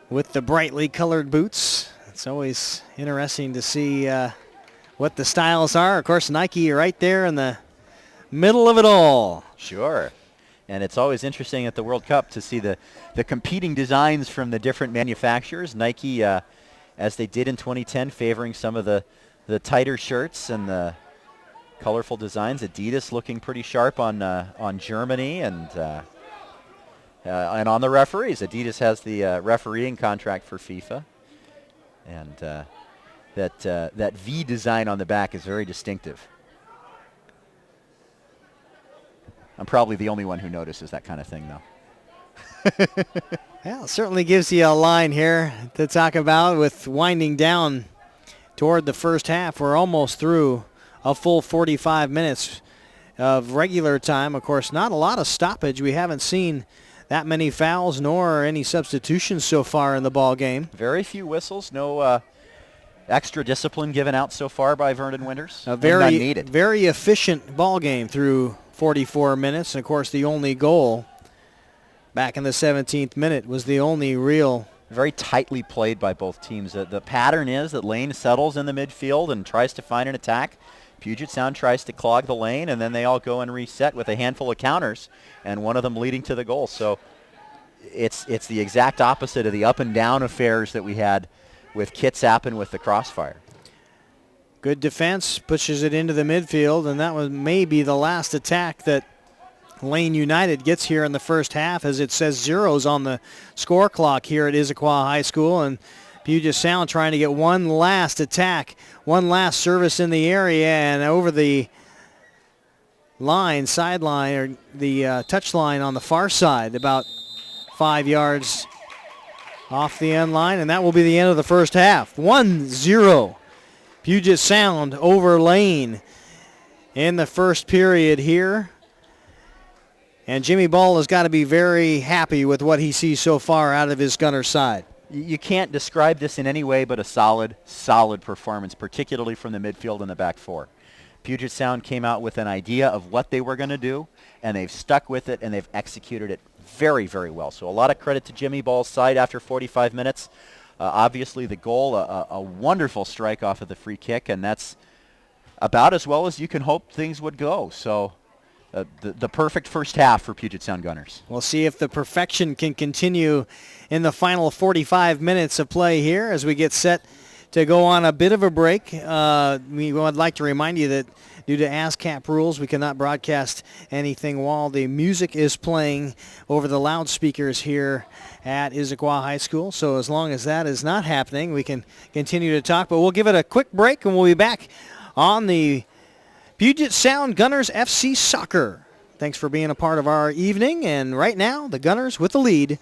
with the brightly colored boots. It's always interesting to see what the styles are. Of course, Nike right there in the middle of it all. Sure. And it's always interesting at the World Cup to see the competing designs from the different manufacturers. Nike, as they did in 2010, favoring some of the tighter shirts and the colorful designs. Adidas looking pretty sharp on Germany and on the referees. Adidas has the refereeing contract for FIFA, and that V design on the back is very distinctive. I'm probably the only one who notices that kind of thing, though. Well, it certainly gives you a line here to talk about with winding down toward the first half. We're almost through a full 45 minutes of regular time. Of course, not a lot of stoppage. We haven't seen that many fouls nor any substitutions so far in the ball game. Very few whistles, no extra discipline given out so far by Vernon Winters. A very efficient ball game through 44 minutes. And of course, the only goal back in the 17th minute was the only real. Very tightly played by both teams. The pattern is that Lane settles in the midfield and tries to find an attack. Puget Sound tries to clog the lane, and then they all go and reset with a handful of counters, and one of them leading to the goal. So it's the exact opposite of the up and down affairs that we had with Kitsap and with the Crossfire. Good defense, pushes it into the midfield, and that was maybe the last attack that Lane United gets here in the first half, as it says zeros on the score clock here at Issaquah High School, and Puget Sound trying to get one last attack, one last service in the area, and over the line, sideline, or the touch line on the far side, about 5 yards off the end line, and that will be the end of the first half. 1-0. Puget Sound over Lane in the first period here. And Jimmy Ball has got to be very happy with what he sees so far out of his Gunner side. You can't describe this in any way but a solid performance, particularly from the midfield and the back four. Puget Sound came out with an idea of what they were going to do, and they've stuck with it, and they've executed it very, very well. So a lot of credit to Jimmy Ball's side after 45 minutes. Obviously, the goal, a wonderful strike off of the free kick, and that's about as well as you can hope things would go. So the perfect first half for Puget Sound Gunners. We'll see if the perfection can continue in the final 45 minutes of play here as we get set to go on a bit of a break. We would like to remind you that due to ASCAP rules, we cannot broadcast anything while the music is playing over the loudspeakers here at Issaquah High School. So as long as that is not happening, we can continue to talk. But we'll give it a quick break, and we'll be back on the Puget Sound Gunners FC Soccer. Thanks for being a part of our evening. And right now, the Gunners with the lead.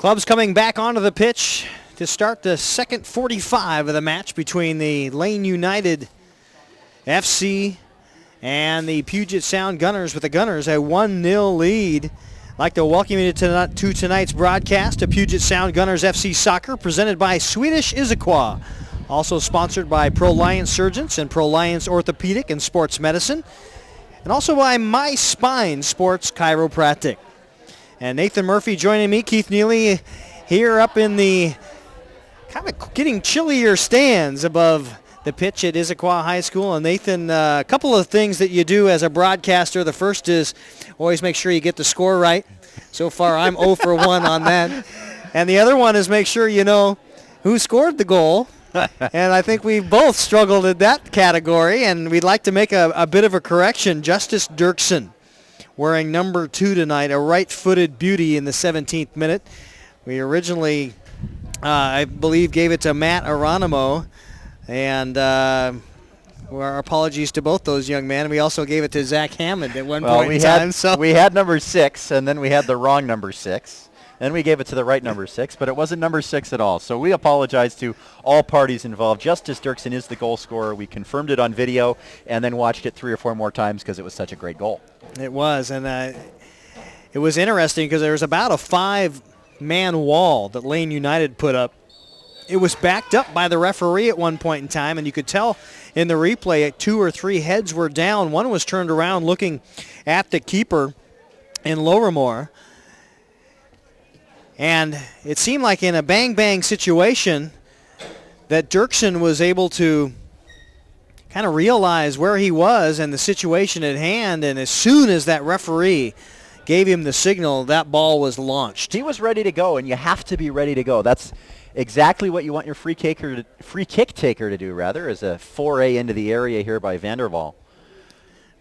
Clubs coming back onto the pitch to start the second 45 of the match between the Lane United FC and the Puget Sound Gunners, with the Gunners a 1-0 lead. I'd like to welcome you to tonight's broadcast of Puget Sound Gunners FC Soccer, presented by Swedish Issaquah. Also sponsored by Pro-Liance Surgeons and Pro-Liance Orthopedic and Sports Medicine. And also by My Spine Sports Chiropractic. And Nathan Murphy joining me, Keith Neely, here up in the kind of getting chillier stands above the pitch at Issaquah High School. And Nathan, a couple of things that you do as a broadcaster. The first is always make sure you get the score right. So far, I'm 0 for 1 on that. And the other one is make sure you know who scored the goal. And I think we both struggled in that category, and we'd like to make a bit of a correction. Justice Dirksen, wearing number 2 tonight, a right-footed beauty in the 17th minute. We originally, I believe, gave it to Matt Aronimo, and our apologies to both those young men. We also gave it to Zach Hammond at one point in time. We had number 6, and then we had the wrong number 6. Then we gave it to the right number 6, but it wasn't number 6 at all. So we apologize to all parties involved. Justice Dirksen is the goal scorer. We confirmed it on video and then watched it 3 or 4 more times because it was such a great goal. It was, and it was interesting because there was about a 5-man wall that Lane United put up. It was backed up by the referee at one point in time, and you could tell in the replay 2 or 3 heads were down. One was turned around looking at the keeper in Lowermore. And it seemed like in a bang-bang situation that Dirksen was able to kind of realize where he was and the situation at hand, and as soon as that referee gave him the signal, that ball was launched. He was ready to go, and you have to be ready to go. That's exactly what you want your free kick taker to do, rather, as a foray into the area here by Vanderval.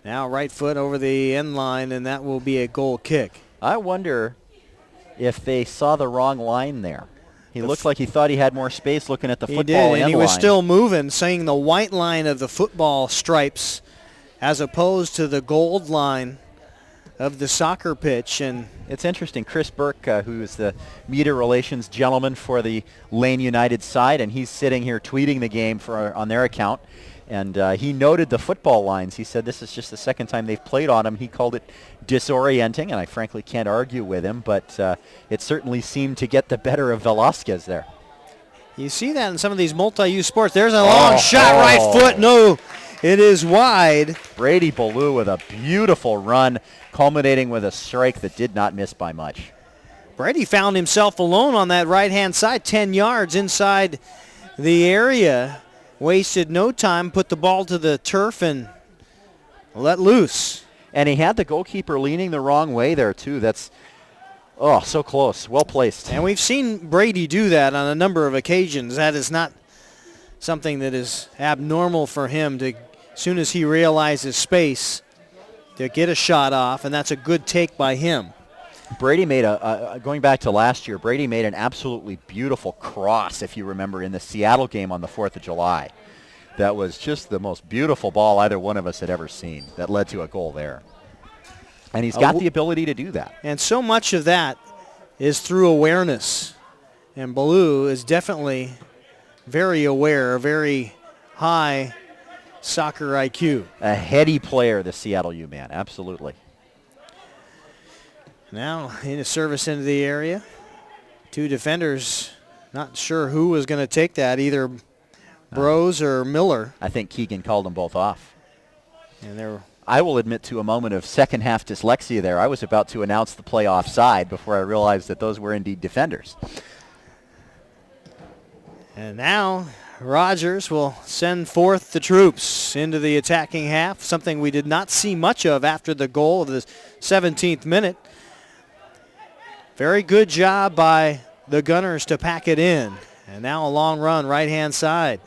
Now right foot over the end line, and that will be a goal kick. I wonder if they saw the wrong line there. He looked like he thought he had more space looking at the football end line. He did, and he was still moving, seeing the white line of the football stripes as opposed to the gold line of the soccer pitch. And it's interesting. Chris Burke, who is the media relations gentleman for the Lane United side, and he's sitting here tweeting the game on their account. And he noted the football lines. He said this is just the second time they've played on him. He called it disorienting, and I frankly can't argue with him, but it certainly seemed to get the better of Velasquez there. You see that in some of these multi-use sports. There's a long shot, right foot. No, it is wide. Brady Ballou with a beautiful run, culminating with a strike that did not miss by much. Brady found himself alone on that right-hand side, 10 yards inside the area. Wasted no time, put the ball to the turf and let loose. And he had the goalkeeper leaning the wrong way there, too. That's, so close. Well placed. And we've seen Brady do that on a number of occasions. That is not something that is abnormal for him to, as soon as he realizes space, to get a shot off, and that's a good take by him. Brady made going back to last year, Brady made an absolutely beautiful cross, if you remember, in the Seattle game on the 4th of July. That was just the most beautiful ball either one of us had ever seen that led to a goal there. And he's got the ability to do that. And so much of that is through awareness. And Ballou is definitely very aware, very high soccer IQ. A heady player, the Seattle U-man, absolutely. Now in a service into the area. 2 defenders, not sure who was going to take that, either Brose or Miller. I think Keegan called them both off. And I will admit to a moment of second half dyslexia there. I was about to announce the play offside before I realized that those were indeed defenders. And now Rogers will send forth the troops into the attacking half, something we did not see much of after the goal of the 17th minute. Very good job by the Gunners to pack it in. And now a long run right-hand side.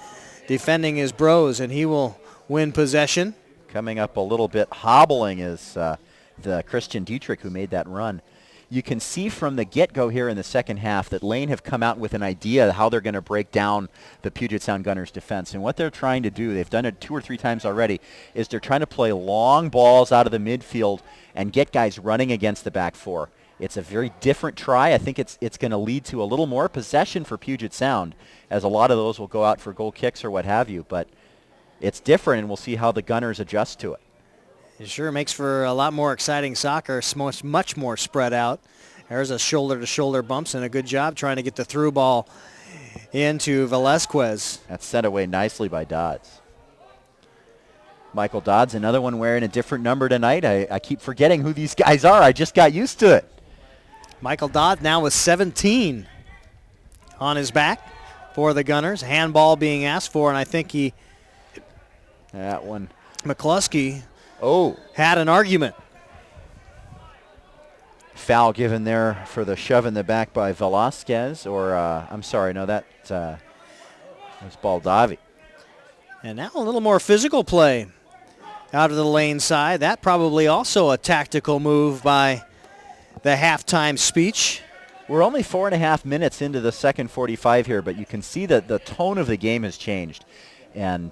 Defending is Brose, and he will win possession. Coming up a little bit hobbling is the Christian Dietrich who made that run. You can see from the get-go here in the second half that Lane have come out with an idea how they're going to break down the Puget Sound Gunners defense. And what they're trying to do, they've done it 2 or 3 times already, is they're trying to play long balls out of the midfield and get guys running against the back four. It's a very different try. I think it's going to lead to a little more possession for Puget Sound, as a lot of those will go out for goal kicks or what have you. But it's different, and we'll see how the Gunners adjust to it. It sure makes for a lot more exciting soccer, much more spread out. There's a shoulder-to-shoulder bumps, and a good job trying to get the through ball into Velasquez. That's sent away nicely by Dodds. Michael Dodds, another one wearing a different number tonight. I keep forgetting who these guys are. I just got used to it. Michael Dodds now with 17 on his back for the Gunners. Handball being asked for, and I think That one. McCluskey Oh. had an argument. Foul given there for the shove in the back by Velasquez, or I'm sorry, no, that was Baldavi. And now a little more physical play out of the lane side. That probably also a tactical move by the halftime speech. We're only 4.5 minutes into the second 45 here, but you can see that the tone of the game has changed. And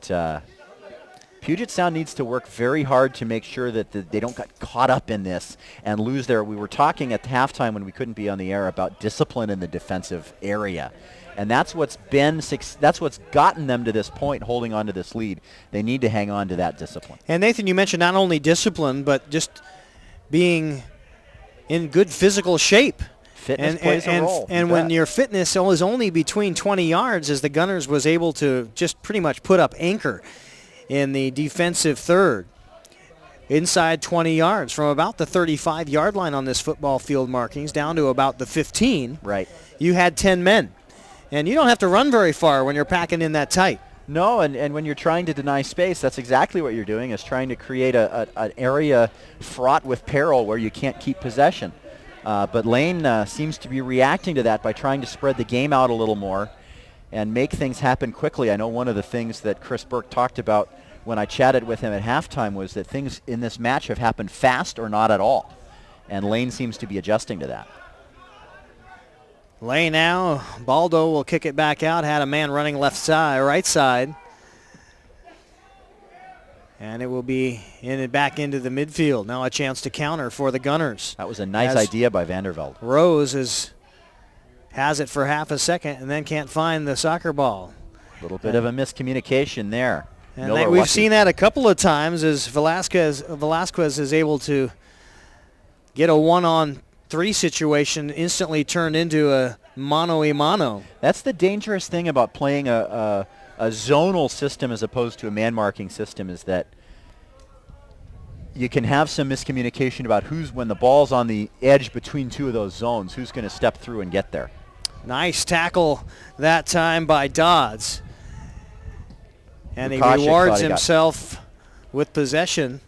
Puget Sound needs to work very hard to make sure that they don't get caught up in this and lose their. We were talking at halftime when we couldn't be on the air about discipline in the defensive area. And that's what's gotten them to this point, holding on to this lead. They need to hang on to that discipline. And Nathan, you mentioned not only discipline, but just being in good physical shape. Fitness plays a role. And when your fitness is only between 20 yards, as the Gunners was able to just pretty much put up anchor in the defensive third, inside 20 yards, from about the 35-yard line on this football field markings down to about the 15. Right. You had 10 men. And you don't have to run very far when you're packing in that tight. No, and when you're trying to deny space, that's exactly what you're doing, is trying to create an area fraught with peril where you can't keep possession. But Lane seems to be reacting to that by trying to spread the game out a little more and make things happen quickly. I know one of the things that Chris Burke talked about when I chatted with him at halftime was that things in this match have happened fast or not at all. And Lane seems to be adjusting to that. Lane now, Baldo will kick it back out, had a man running right side. And it will be back into the midfield. Now a chance to counter for the Gunners. That was a nice idea by Vandervelde. Rose has it for half a second and then can't find the soccer ball. A little bit of a miscommunication there. And we've seen that a couple of times as Velasquez is able to get a one-on-three situation instantly turned into a mano-a-mano. That's the dangerous thing about playing a zonal system as opposed to a man-marking system, is that you can have some miscommunication about when the ball's on the edge between two of those zones, who's going to step through and get there. Nice tackle that time by Dodds. And he Lukaszek rewards himself with possession.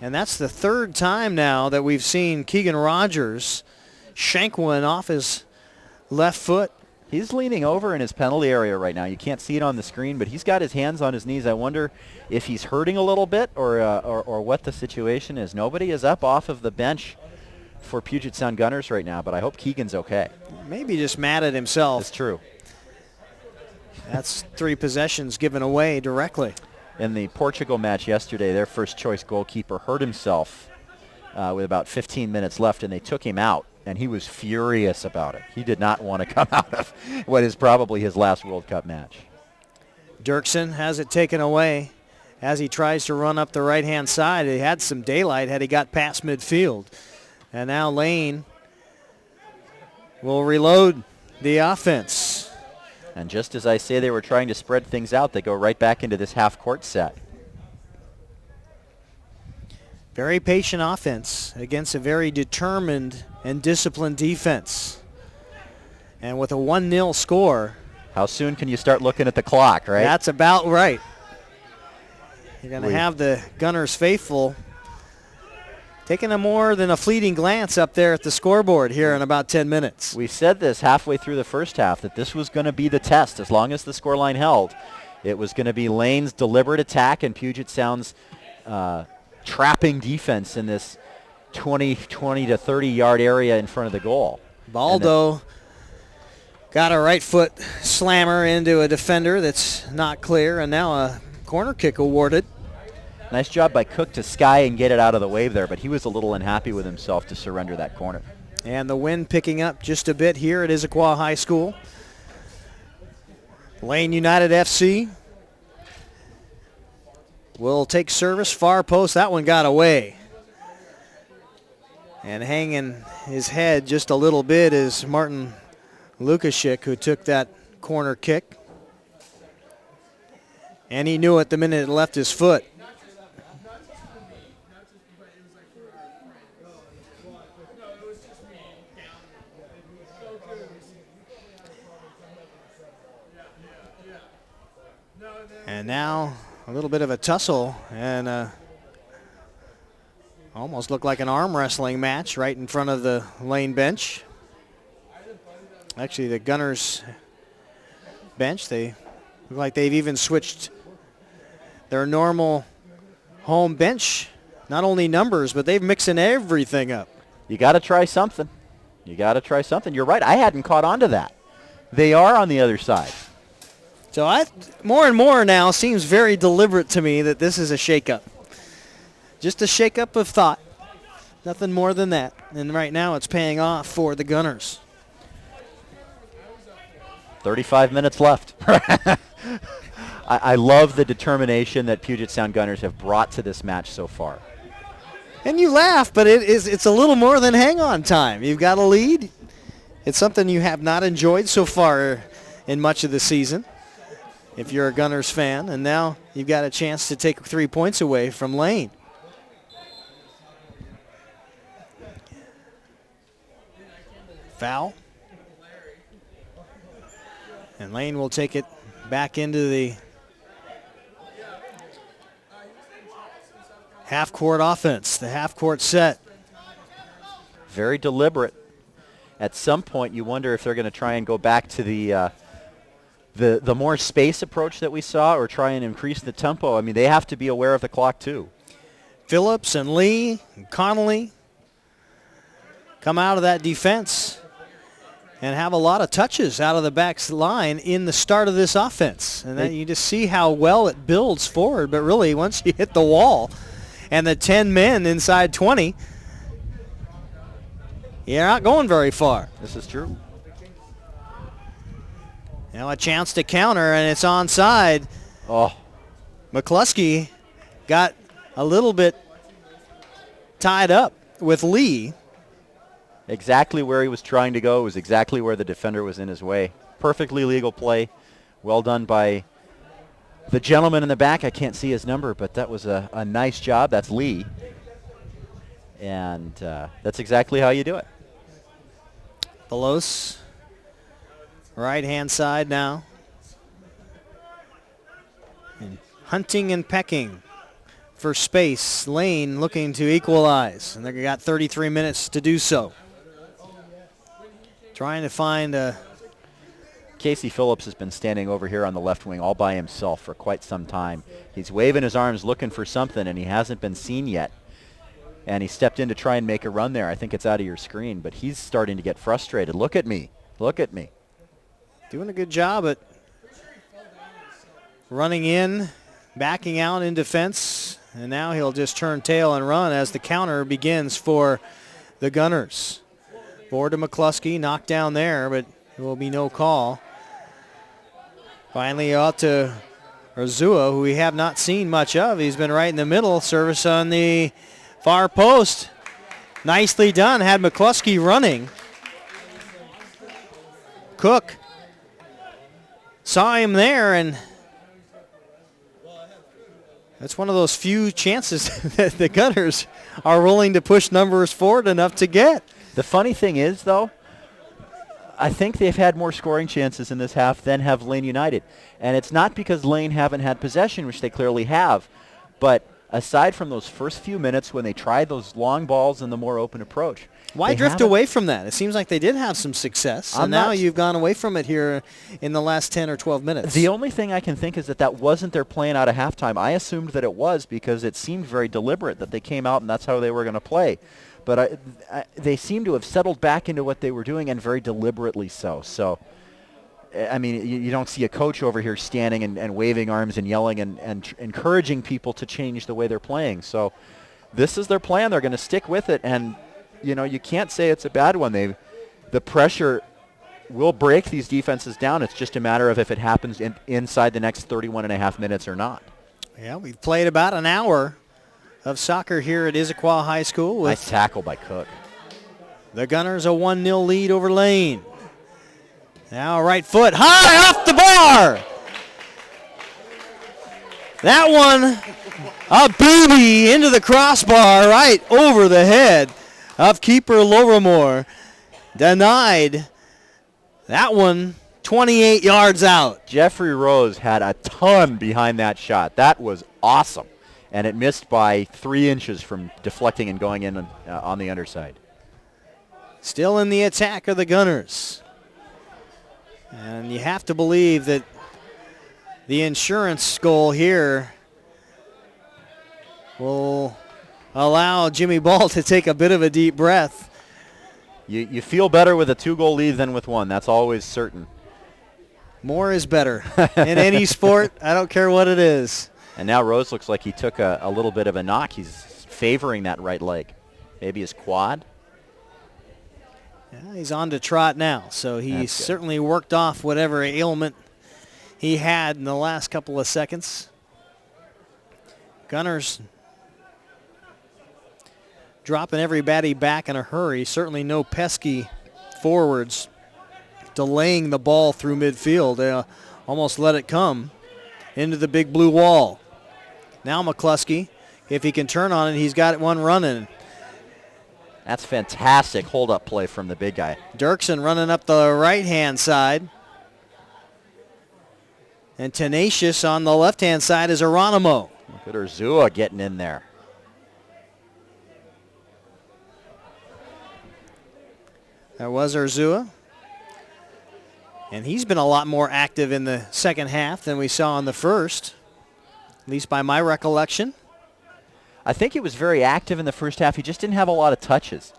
And that's the third time now that we've seen Keegan Rogers shank one off his left foot. He's leaning over in his penalty area right now. You can't see it on the screen, but he's got his hands on his knees. I wonder if he's hurting a little bit or what the situation is. Nobody is up off of the bench for Puget Sound Gunners right now, but I hope Keegan's okay. Maybe just mad at himself. That's true. That's 3 possessions given away directly. In the Portugal match yesterday, their first choice goalkeeper hurt himself with about 15 minutes left, and they took him out, and he was furious about it. He did not want to come out of what is probably his last World Cup match. Dirksen has it taken away as he tries to run up the right-hand side. He had some daylight had he got past midfield. And now Lane will reload the offense. And just as I say they were trying to spread things out, they go right back into this half-court set. Very patient offense against a very determined and disciplined defense. And with a 1-0 score. How soon can you start looking at the clock, right? That's about right. You're going to have the Gunners faithful taking a more than a fleeting glance up there at the scoreboard here in about 10 minutes. We said this halfway through the first half, that this was going to be the test. As long as the scoreline held, it was going to be Lane's deliberate attack and Puget Sound's trapping defense in this 20 to 30-yard area in front of the goal. Baldo got a right foot slammer into a defender that's not clear, and now a corner kick awarded. Nice job by Cook to sky and get it out of the way there, but he was a little unhappy with himself to surrender that corner. And the wind picking up just a bit here at Issaquah High School. Lane United FC will take service. Far post, that one got away. And hanging his head just a little bit is Martin Lukashik, who took that corner kick. And he knew it the minute it left his foot. And now a little bit of a tussle, and almost looked like an arm wrestling match right in front of the Lane bench. Actually, the Gunners bench, they look like they've even switched their normal home bench. Not only numbers, but they've mixing everything up. You got to try something. You got to try something. You're right. I hadn't caught on to that. They are on the other side. So more and more now seems very deliberate to me that this is a shakeup. Just a shakeup of thought. Nothing more than that. And right now it's paying off for the Gunners. 35 minutes left. I love the determination that Puget Sound Gunners have brought to this match so far. And you laugh, but it's a little more than hang-on time. You've got a lead. It's something you have not enjoyed so far in much of the season, if you're a Gunners fan, and now you've got a chance to take 3 points away from Lane. Foul. And Lane will take it back into the half-court offense, the half-court set. Very deliberate. At some point, you wonder if they're going to try and go back to the more space approach that we saw, or try and increase the tempo. I mean, they have to be aware of the clock too. Phillips and Lee and Connolly come out of that defense and have a lot of touches out of the back line in the start of this offense. And then you just see how well it builds forward. But really, once you hit the wall and the 10 men inside 20, you're not going very far. This is true. Now a chance to counter, and it's onside. Oh. McCluskey got a little bit tied up with Lee. Exactly where he was trying to go was exactly where the defender was in his way. Perfectly legal play. Well done by the gentleman in the back. I can't see his number, but that was a nice job. That's Lee. And that's exactly how you do it. Belos, right-hand side now. And hunting and pecking for space. Lane looking to equalize, and they've got 33 minutes to do so. Trying to find a... Casey Phillips has been standing over here on the left wing all by himself for quite some time. He's waving his arms looking for something, and he hasn't been seen yet. And he stepped in to try and make a run there. I think it's out of your screen, but he's starting to get frustrated. Look at me. Look at me. Doing a good job at running in, backing out in defense, and now he'll just turn tail and run as the counter begins for the Gunners. Forward to McCluskey, knocked down there, but there will be no call. Finally out to Urzua, who we have not seen much of. He's been right in the middle. Service on the far post. Nicely done. Had McCluskey running. Cook saw him there, and that's one of those few chances that the Gunners are willing to push numbers forward enough to get. The funny thing is, though, I think they've had more scoring chances in this half than have Lane United. And it's not because Lane haven't had possession, which they clearly have, but aside from those first few minutes when they tried those long balls and the more open approach. Why drift away from that? It seems like they did have some success, and now you've gone away from it here in the last 10 or 12 minutes. The only thing I can think is that wasn't their plan out of halftime. I assumed that it was because it seemed very deliberate that they came out and that's how they were going to play. But they seem to have settled back into what they were doing, and very deliberately so. So, I mean, you don't see a coach over here standing and waving arms and yelling and encouraging people to change the way they're playing. So this is their plan. They're going to stick with it, and you can't say it's a bad one. The pressure will break these defenses down. It's just a matter of if it happens inside the next 31 and a half minutes or not. Yeah, we've played about an hour of soccer here at Issaquah High School. Nice tackle by Cook. The Gunners a 1-0 lead over Lane. Now right foot high off the bar. That one, a booby into the crossbar right over the head of keeper Lovermore. Denied. That one 28 yards out. Jeffrey Rose had a ton behind that shot. That was awesome. And it missed by 3 inches from deflecting and going in on the underside. Still in the attack of the Gunners. And you have to believe that the insurance goal here will allow Jimmy Ball to take a bit of a deep breath. You feel better with a 2-goal lead than with one. That's always certain. More is better in any sport. I don't care what it is. And now Rose looks like he took a little bit of a knock. He's favoring that right leg. Maybe his quad. Yeah, he's on to trot now, so he's certainly worked off whatever ailment he had in the last couple of seconds. Gunners dropping everybody back in a hurry. Certainly no pesky forwards delaying the ball through midfield. They almost let it come into the big blue wall. Now McCluskey, if he can turn on it, he's got one running. That's fantastic hold-up play from the big guy. Dirksen running up the right-hand side. And tenacious on the left-hand side is Geronimo. Look at Urzua getting in there. There was Urzua. And he's been a lot more active in the second half than we saw in the first, at least by my recollection. I think he was very active in the first half. He just didn't have a lot of touches.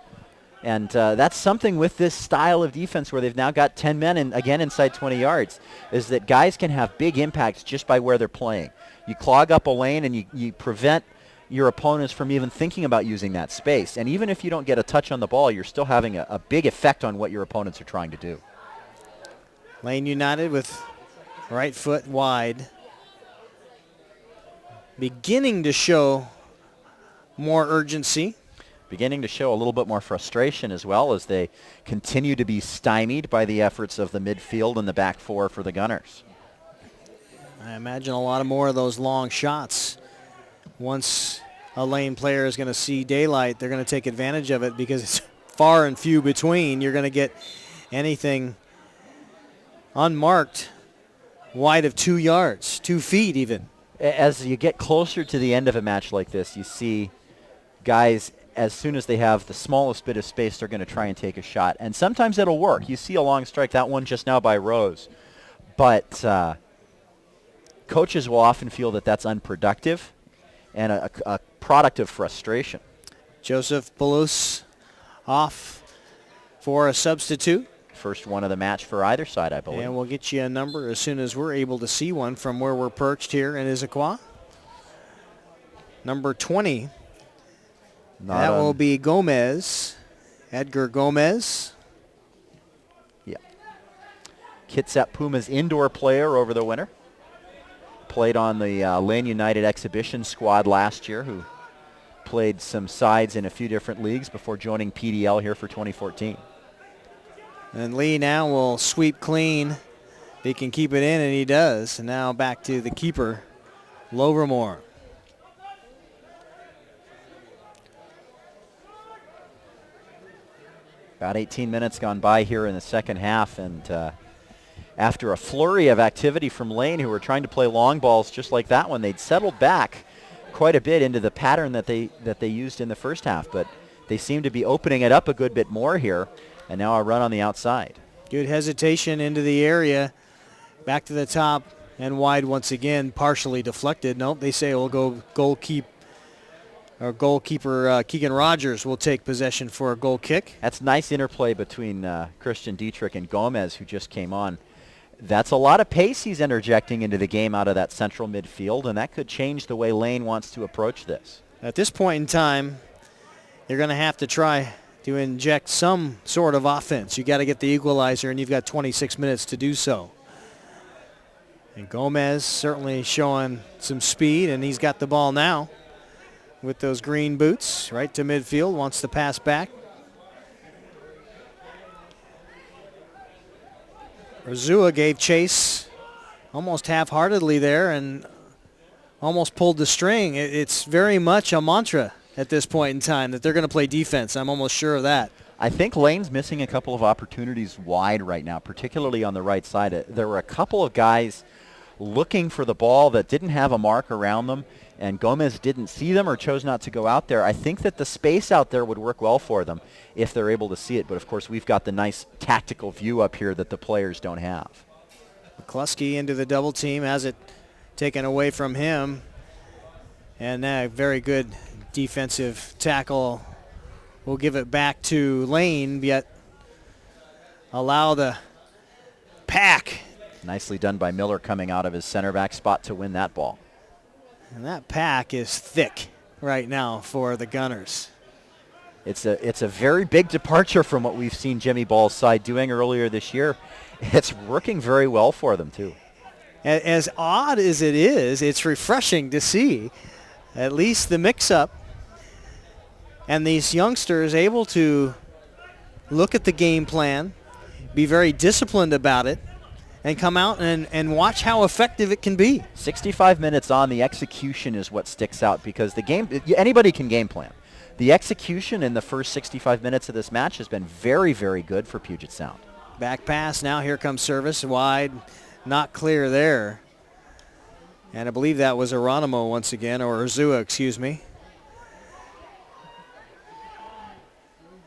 And that's something with this style of defense where they've now got 10 men, and again inside 20 yards, is that guys can have big impacts just by where they're playing. You clog up a lane and you prevent your opponents from even thinking about using that space. And even if you don't get a touch on the ball, you're still having a big effect on what your opponents are trying to do. Lane United with right foot wide. Beginning to show more urgency. Beginning to show a little bit more frustration as well as they continue to be stymied by the efforts of the midfield and the back four for the Gunners. I imagine a lot more of those long shots. Once a Lane player is going to see daylight, they're going to take advantage of it because it's far and few between. You're going to get anything unmarked wide of 2 yards, 2 feet even. As you get closer to the end of a match like this, you see guys, as soon as they have the smallest bit of space, they're going to try and take a shot. And sometimes it'll work. You see a long strike, that one just now by Rose. But coaches will often feel that that's unproductive and a product of frustration. Joseph Balous off for a substitute. First one of the match for either side, I believe. And we'll get you a number as soon as we're able to see one from where we're perched here in Issaquah. Number 20. That will be Gomez, Edgar Gomez. Yeah. Kitsap Puma's indoor player over the winter. Played on the Lane United exhibition squad last year, who played some sides in a few different leagues before joining PDL here for 2014. And Lee now will sweep clean. He can keep it in, and he does. And now back to the keeper, Lovermore. About 18 minutes gone by here in the second half, and after a flurry of activity from Lane, who were trying to play long balls just like that one, they'd settled back quite a bit into the pattern that they used in the first half, but they seem to be opening it up a good bit more here, and now a run on the outside. Good hesitation into the area, back to the top and wide once again, partially deflected. Nope, they say we'll go goalkeeper Keegan Rogers will take possession for a goal kick. That's nice interplay between Christian Dietrich and Gomez, who just came on. That's a lot of pace he's interjecting into the game out of that central midfield, and that could change the way Lane wants to approach this. At this point in time, you're going to have to try to inject some sort of offense. You got to get the equalizer, and you've got 26 minutes to do so. And Gomez certainly showing some speed, and he's got the ball now with those green boots right to midfield, wants to pass back. Urzua gave chase almost half-heartedly there and almost pulled the string. It's very much a mantra at this point in time that they're going to play defense. I'm almost sure of that. I think Lane's missing a couple of opportunities wide right now, particularly on the right side. There were a couple of guys looking for the ball that didn't have a mark around them, and Gomez didn't see them or chose not to go out there. I think that the space out there would work well for them if they're able to see it, but of course we've got the nice tactical view up here that the players don't have. McCluskey into the double team, has it taken away from him, and a very good defensive tackle. We'll give it back to Lane, yet allow the pack. Nicely done by Miller coming out of his center back spot to win that ball. And that pack is thick right now for the Gunners. It's a very big departure from what we've seen Jimmy Ball's side doing earlier this year. It's working very well for them too. As odd as it is, it's refreshing to see at least the mix-up and these youngsters able to look at the game plan, be very disciplined about it, and come out and watch how effective it can be. 65 minutes on, the execution is what sticks out because the game, anybody can game plan. The execution in the first 65 minutes of this match has been very, very good for Puget Sound. Back pass, now here comes service, wide, not clear there. And I believe that was Aronimo once again, or Urzua, excuse me.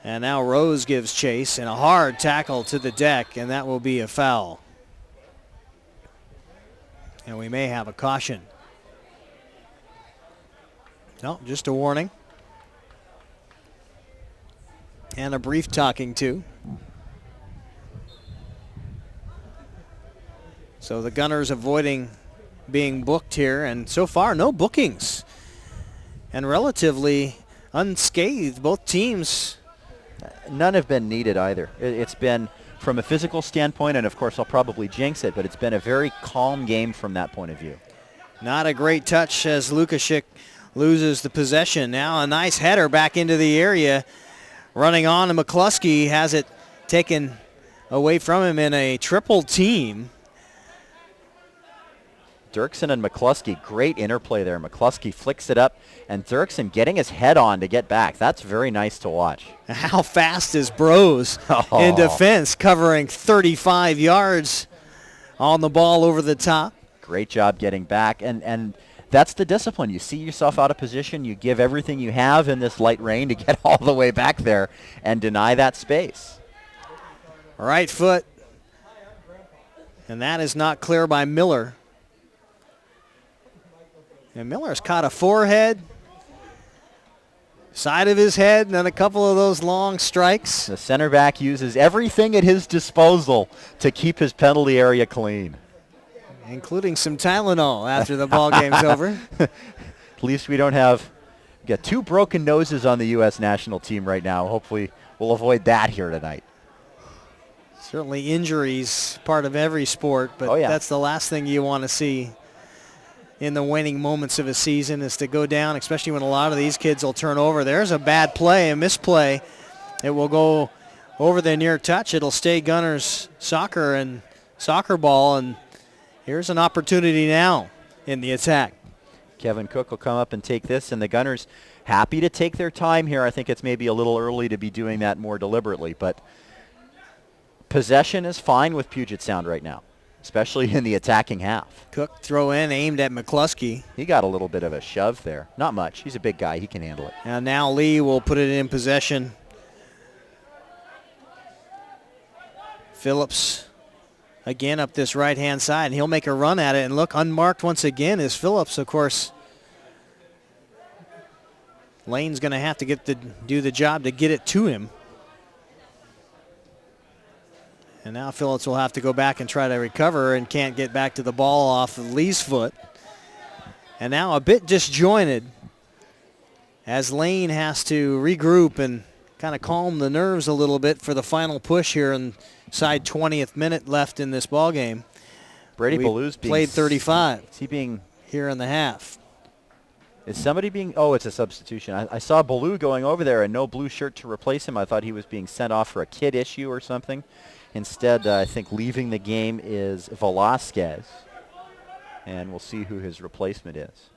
And now Rose gives chase, and a hard tackle to the deck, and that will be a foul. And we may have a caution. No, just a warning. And a brief talking to. So the Gunners avoiding being booked here, and so far no bookings. And relatively unscathed, both teams. None have been needed either. It's been, from a physical standpoint, and of course I'll probably jinx it, but it's been a very calm game from that point of view. Not a great touch as Lukashik loses the possession. Now a nice header back into the area. Running on, and McCluskey has it taken away from him in a triple team. Dirksen and McCluskey, great interplay there. McCluskey flicks it up, and Dirksen getting his head on to get back. That's very nice to watch. How fast is Bros in defense, covering 35 yards on the ball over the top. Great job getting back, and that's the discipline. You see yourself out of position, you give everything you have in this light rain to get all the way back there and deny that space. Right foot, and that is not clear by Miller. And Miller's caught a forehead, side of his head, and then a couple of those long strikes. The center back uses everything at his disposal to keep his penalty area clean. Including some Tylenol after the ball game's over. At least we don't have, we got 2 broken noses on the U.S. national team right now. Hopefully we'll avoid that here tonight. Certainly injuries, part of every sport, but that's the last thing you want to see in the waning moments of a season, is to go down, especially when a lot of these kids will turn over. There's a bad play, a misplay. It will go over the near touch. It'll stay Gunners soccer and soccer ball, and here's an opportunity now in the attack. Kevin Cook will come up and take this, and the Gunners happy to take their time here. I think it's maybe a little early to be doing that more deliberately, but possession is fine with Puget Sound right now, especially in the attacking half. Cook throw in, aimed at McCluskey. He got a little bit of a shove there. Not much. He's a big guy. He can handle it. And now Lee will put it in possession. Phillips again up this right-hand side, and he'll make a run at it, and look, unmarked once again is Phillips. Of course, Lane's going to have to do the job to get it to him. And now Phillips will have to go back and try to recover and can't get back to the ball off of Lee's foot. And now a bit disjointed as Lane has to regroup and kind of calm the nerves a little bit for the final push here inside 20th minute left in this ball game. Brady Ballou's played 35. Is he being here in the half? Is somebody being? Oh, it's a substitution. I saw Ballou going over there and no blue shirt to replace him. I thought he was being sent off for a kid issue or something. Instead, I think leaving the game is Velasquez, and we'll see who his replacement is.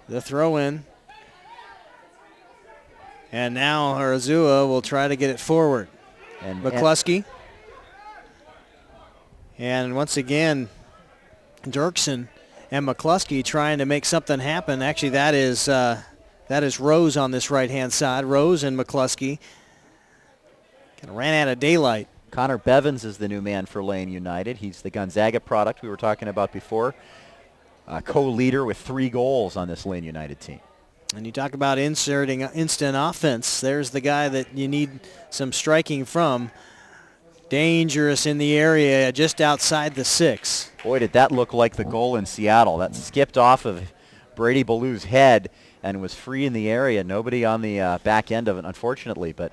The throw in. And now Arzua will try to get it forward. And McCluskey. And once again, Dirksen and McCluskey trying to make something happen. Actually, that is Rose on this right-hand side. Rose and McCluskey kind of ran out of daylight. Connor Bevins is the new man for Lane United. He's the Gonzaga product we were talking about before. Co-leader with 3 goals on this Lane United team. And you talk about inserting instant offense. There's the guy that you need some striking from. Dangerous in the area just outside the 6. Boy, did that look like the goal in Seattle. That skipped off of Brady Ballou's head and was free in the area. Nobody on the back end of it, unfortunately. But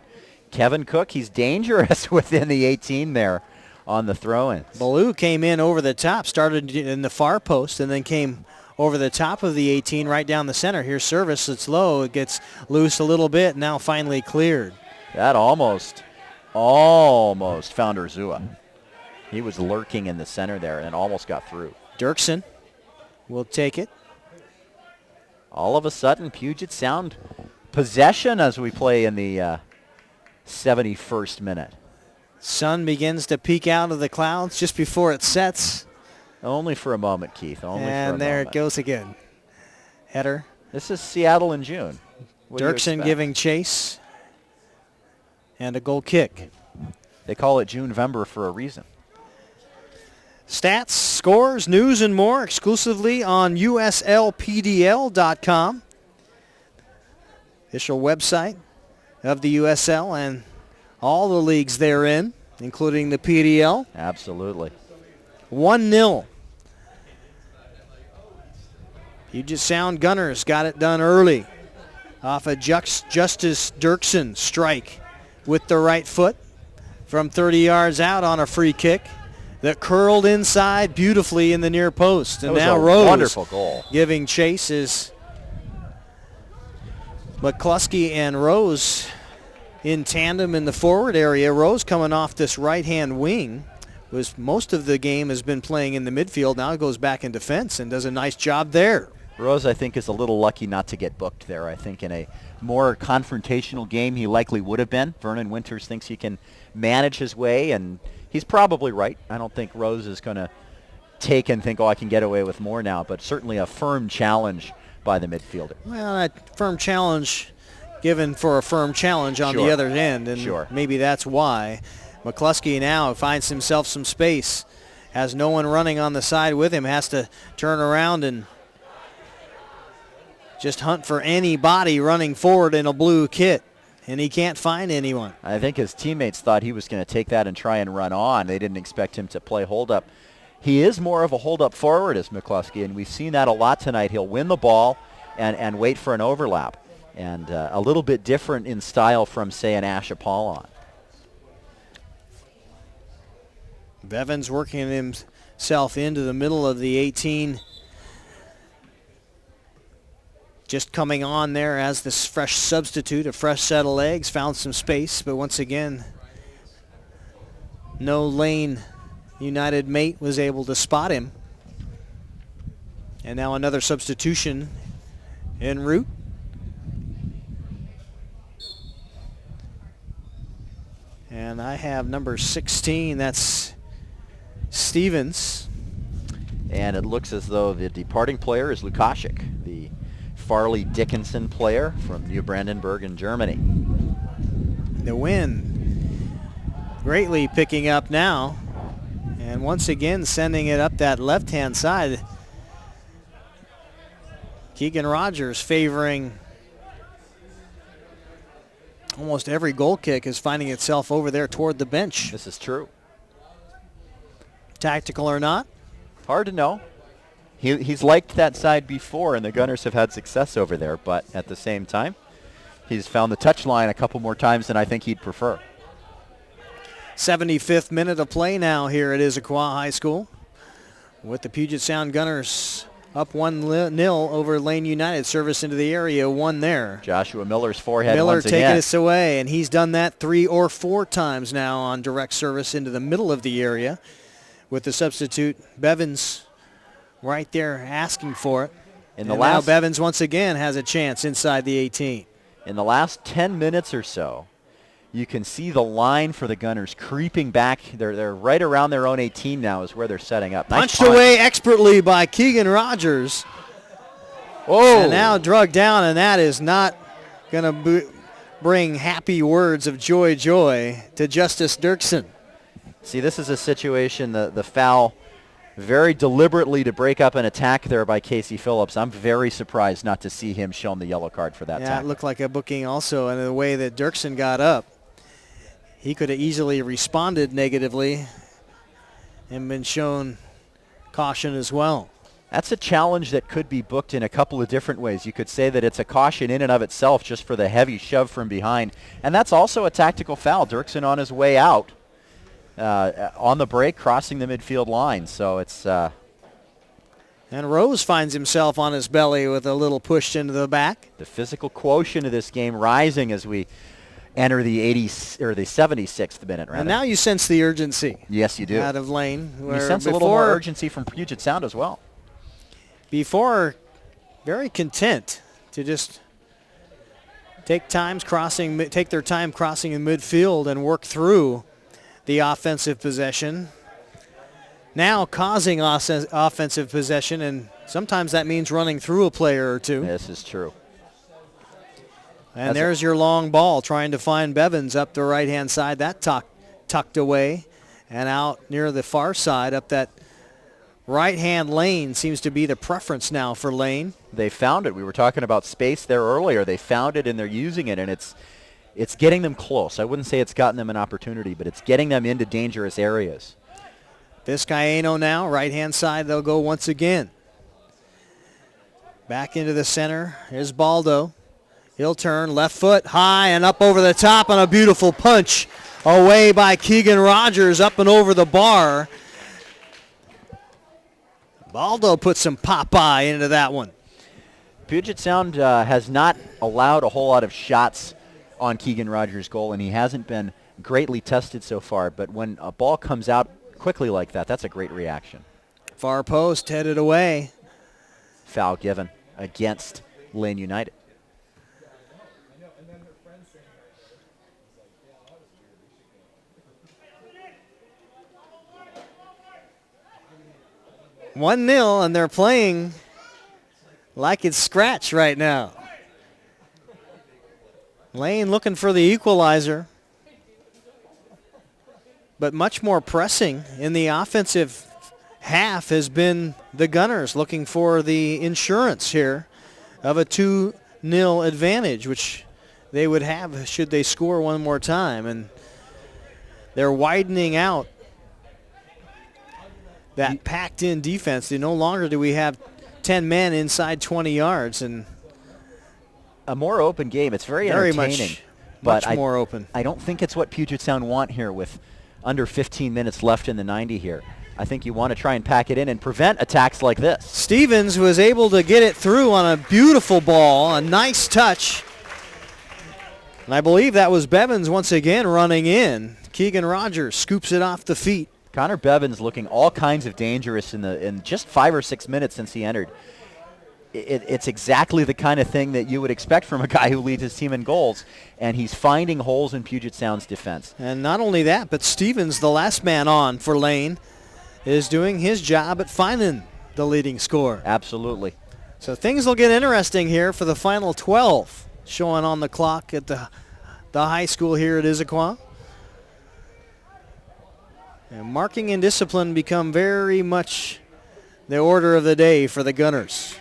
Kevin Cook, he's dangerous within the 18 there on the throw-in. Ballou came in over the top, started in the far post, and then came over the top of the 18 right down the center. Here's service. It's low. It gets loose a little bit. Now finally cleared. That almost found Arzua. He was lurking in the center there and almost got through. Dirksen will take it. All of a sudden, Puget Sound possession as we play in the 71st minute. Sun begins to peek out of the clouds just before it sets. Only for a moment, Keith. Only for a moment. And there it goes again. Header. This is Seattle in June. Dirksen giving chase. And a goal kick. They call it June-Vember for a reason. Stats, scores, news, and more exclusively on USLPDL.com. Official website of the USL and all the leagues therein, including the PDL. Absolutely. 1-0. Puget Sound Gunners got it done early off a Justice Dirksen strike with the right foot from 30 yards out on a free kick that curled inside beautifully in the near post. And now Rose, wonderful goal, giving chase is McCluskey and Rose in tandem in the forward area. Rose coming off this right-hand wing. Was most of the game has been playing in the midfield. Now goes back in defense and does a nice job there. Rose, I think, is a little lucky not to get booked there. I think in a more confrontational game he likely would have been. Vernon Winters thinks he can manage his way, and he's probably right. I don't think Rose is going to take and think, oh, I can get away with more now, but certainly a firm challenge by the midfielder. Well, that firm challenge given for a firm challenge on the other end, and maybe that's why. McCluskey now finds himself some space, has no one running on the side with him, has to turn around and just hunt for anybody running forward in a blue kit, and he can't find anyone. I think his teammates thought he was going to take that and try and run on. They didn't expect him to play hold-up. He is more of a hold-up forward as McCluskey, and we've seen that a lot tonight. He'll win the ball and wait for an overlap, and a little bit different in style from, say, an Ash Apollon. Bevins working himself into the middle of the 18. Just coming on there as this fresh substitute, a fresh set of legs, found some space, but once again, no Lane United mate was able to spot him. And now another substitution en route. And I have number 16, that's Stevens. And it looks as though the departing player is Lukaszek, the Farley Dickinson player from New Brandenburg in Germany. The wind greatly picking up now, and once again sending it up that left-hand side. Keegan Rogers favoring almost every goal kick is finding itself over there toward the bench. This is true. Tactical or not? Hard to know. He's liked that side before, and the Gunners have had success over there, but at the same time, He's found the touch line a couple more times than I think he'd prefer. 75th minute of play now here at Issaquah High School, with the Puget Sound Gunners up 1-0 over Lane United. Service into the area, one there. Joshua Miller's forehead Miller once taking again. us away, and he's done that 3 or 4 times now on direct service into the middle of the area, with the substitute Bevins right there asking for it. Now Bevins once again has a chance inside the 18. In the last 10 minutes or so, you can see the line for the Gunners creeping back. They're right around their own 18 now is where they're setting up. Punched away expertly by Keegan Rogers. Oh! And now drugged down, and that is not going to bring happy words of joy to Justice Dirksen. See, this is a situation, the foul, very deliberately to break up an attack there by Casey Phillips. I'm very surprised not to see him shown the yellow card for that tackle. Yeah, it looked like a booking also, and the way that Dirksen got up, he could have easily responded negatively and been shown caution as well. That's a challenge that could be booked in a couple of different ways. You could say that it's a caution in and of itself just for the heavy shove from behind. And that's also a tactical foul. Dirksen on his way out on the break, crossing the midfield line. So it's... And Rose finds himself on his belly with a little push into the back. The physical quotient of this game rising as we enter the 76th minute. Rather. And now you sense the urgency. Yes, you do. Out of Lane. You sense a little more urgency from Puget Sound as well. Before, very content to just take their time crossing in midfield and work through the offensive possession. Now causing offensive possession, and sometimes that means running through a player or two. This is true. And there's your long ball trying to find Bevins up the right-hand side. That tucked away and out near the far side up that right-hand lane seems to be the preference now for Lane. They found it. We were talking about space there earlier. They found it and they're using it, and it's getting them close. I wouldn't say it's gotten them an opportunity, but it's getting them into dangerous areas. Vizcaíno now, right-hand side, they'll go once again. Back into the center. Here's Baldo. He'll turn, left foot high and up over the top, and a beautiful punch away by Keegan Rogers up and over the bar. Baldo put some Popeye into that one. Puget Sound has not allowed a whole lot of shots on Keegan Rogers' goal, and he hasn't been greatly tested so far. But when a ball comes out quickly like that, that's a great reaction. Far post headed away. Foul given against Lane United. One 0, and they're playing like it's scratch right now. Lane looking for the equalizer, but much more pressing in the offensive half has been the Gunners looking for the insurance here of a 2-0 advantage, which they would have should they score one more time. And they're widening out that packed-in defense. No longer do we have 10 men inside 20 yards. And a more open game. It's very entertaining. Much more open. I don't think it's what Puget Sound want here with under 15 minutes left in the 90 here. I think you want to try and pack it in and prevent attacks like this. Stevens was able to get it through on a beautiful ball, a nice touch. And I believe that was Bevins once again running in. Keegan Rogers scoops it off the feet. Connor Bevins looking all kinds of dangerous in just 5 or 6 minutes since he entered. It's exactly the kind of thing that you would expect from a guy who leads his team in goals, and he's finding holes in Puget Sound's defense. And not only that, but Stevens, the last man on for Lane, is doing his job at finding the leading score. Absolutely. So things will get interesting here for the final 12 showing on the clock at the high school here at Issaquah. And marking and discipline become very much the order of the day for the Gunners.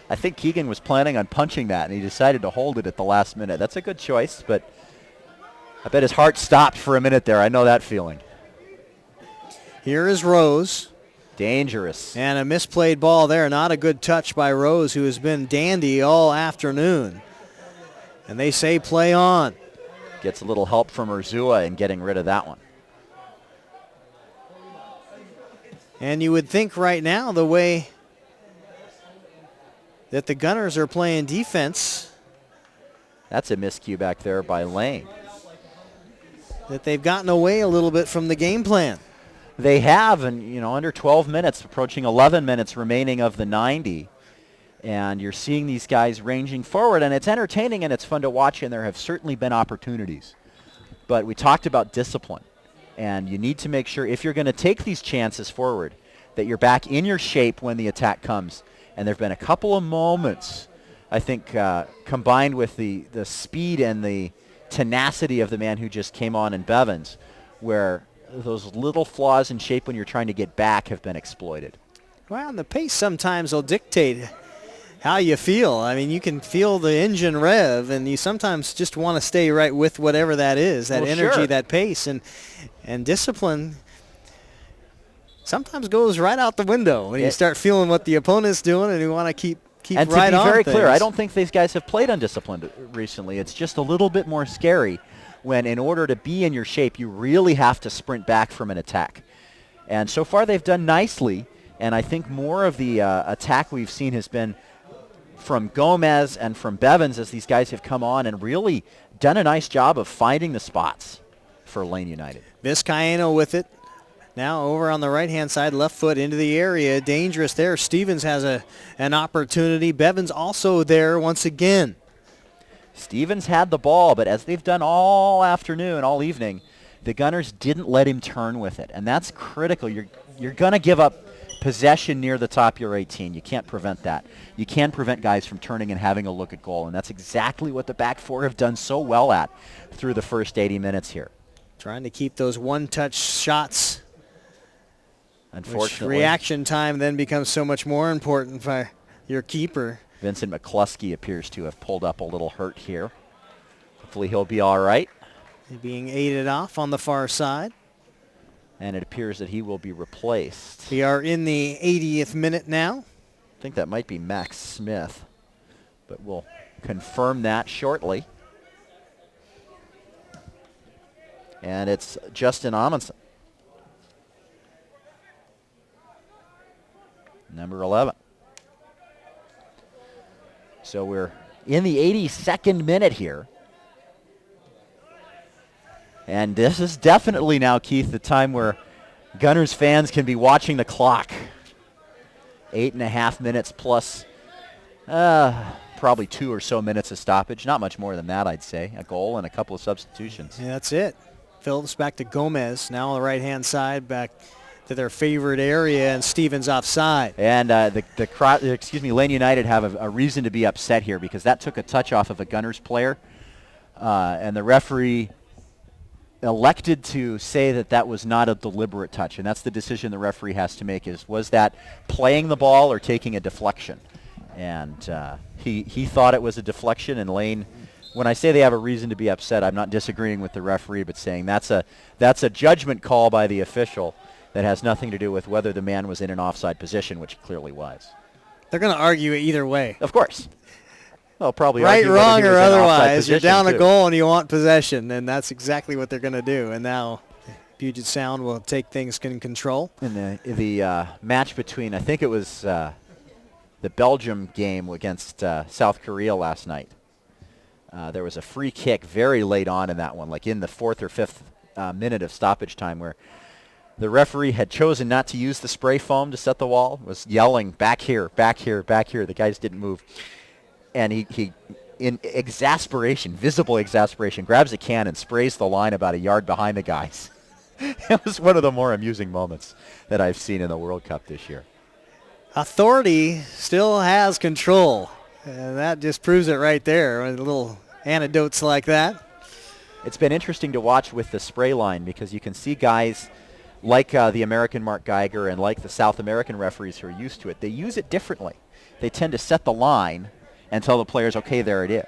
I think Keegan was planning on punching that, and he decided to hold it at the last minute. That's a good choice, but I bet his heart stopped for a minute there. I know that feeling. Here is Rose. Dangerous. And a misplayed ball there. Not a good touch by Rose, who has been dandy all afternoon. And they say play on. Gets a little help from Urzua in getting rid of that one. And you would think right now the way that the Gunners are playing defense, that's a miscue back there by Lane. that they've gotten away a little bit from the game plan. They have, and under 12 minutes, approaching 11 minutes remaining of the 90. And you're seeing these guys ranging forward, and it's entertaining and it's fun to watch, and there have certainly been opportunities. But we talked about discipline, and you need to make sure if you're going to take these chances forward that you're back in your shape when the attack comes. And there have been a couple of moments, I think, combined with the speed and the tenacity of the man who just came on in Bevins, where those little flaws in shape when you're trying to get back have been exploited. Well, and the pace sometimes will dictate how you feel. I mean, you can feel the engine rev, and you sometimes just want to stay right with whatever that is, that energy, sure. that pace, and discipline sometimes goes right out the window when you start feeling what the opponent's doing, and you want to keep and right to be on very things. clear, I don't think these guys have played undisciplined recently. It's just a little bit more scary when, in order to be in your shape, you really have to sprint back from an attack. And so far they've done nicely, and I think more of the attack we've seen has been from Gomez and from Bevins as these guys have come on and really done a nice job of finding the spots for Lane United. Vizcaino with it. Now over on the right-hand side, left foot into the area. Dangerous there. Stevens has an opportunity. Bevins also there once again. Stevens had the ball, but as they've done all afternoon, all evening, the Gunners didn't let him turn with it, and that's critical. You're going to give up possession near the top of your 18. You can't prevent that. You can prevent guys from turning and having a look at goal, and that's exactly what the back four have done so well at through the first 80 minutes here. Trying to keep those one-touch shots. Unfortunately, which reaction time then becomes so much more important for your keeper. Vincent McCluskey appears to have pulled up a little hurt here. Hopefully he'll be all right. Being aided off on the far side. And it appears that he will be replaced. We are in the 80th minute now. I think that might be Max Smith, but we'll confirm that shortly. And it's Justin Amundsen, number 11. So we're in the 82nd minute here. And this is definitely now, Keith, the time where Gunners fans can be watching the clock. 8.5 minutes plus probably 2 or so minutes of stoppage. Not much more than that, I'd say. A goal and a couple of substitutions. Yeah, that's it. Phillips back to Gomez. Now on the right-hand side, back to their favorite area, and Stevens offside. And Lane United have a reason to be upset here because that took a touch off of a Gunners player, and the referee elected to say that was not a deliberate touch, and that's the decision the referee has to make, was that playing the ball or taking a deflection? And he thought it was a deflection, and Lane, when I say they have a reason to be upset, I'm not disagreeing with the referee, but saying that's a judgment call by the official that has nothing to do with whether the man was in an offside position, which he clearly was. They're going to argue it either way. Of course. They'll probably right, argue wrong, or otherwise. You're down too. a goal and you want possession, and that's exactly what they're going to do. And now Puget Sound will take things in control. In the match between, I think it was the Belgium game against South Korea last night, there was a free kick very late on in that one, like in the 4th or 5th minute of stoppage time, where the referee had chosen not to use the spray foam to set the wall, was yelling, back here, back here, back here. The guys didn't move. And he in exasperation, visible exasperation, grabs a can and sprays the line about a yard behind the guys. It was one of the more amusing moments that I've seen in the World Cup this year. Authority still has control, and that just proves it right there with little anecdotes like that. It's been interesting to watch with the spray line because you can see guys like the American Mark Geiger and like the South American referees who are used to it. They use it differently. They tend to set the line and tell the players, okay, there it is.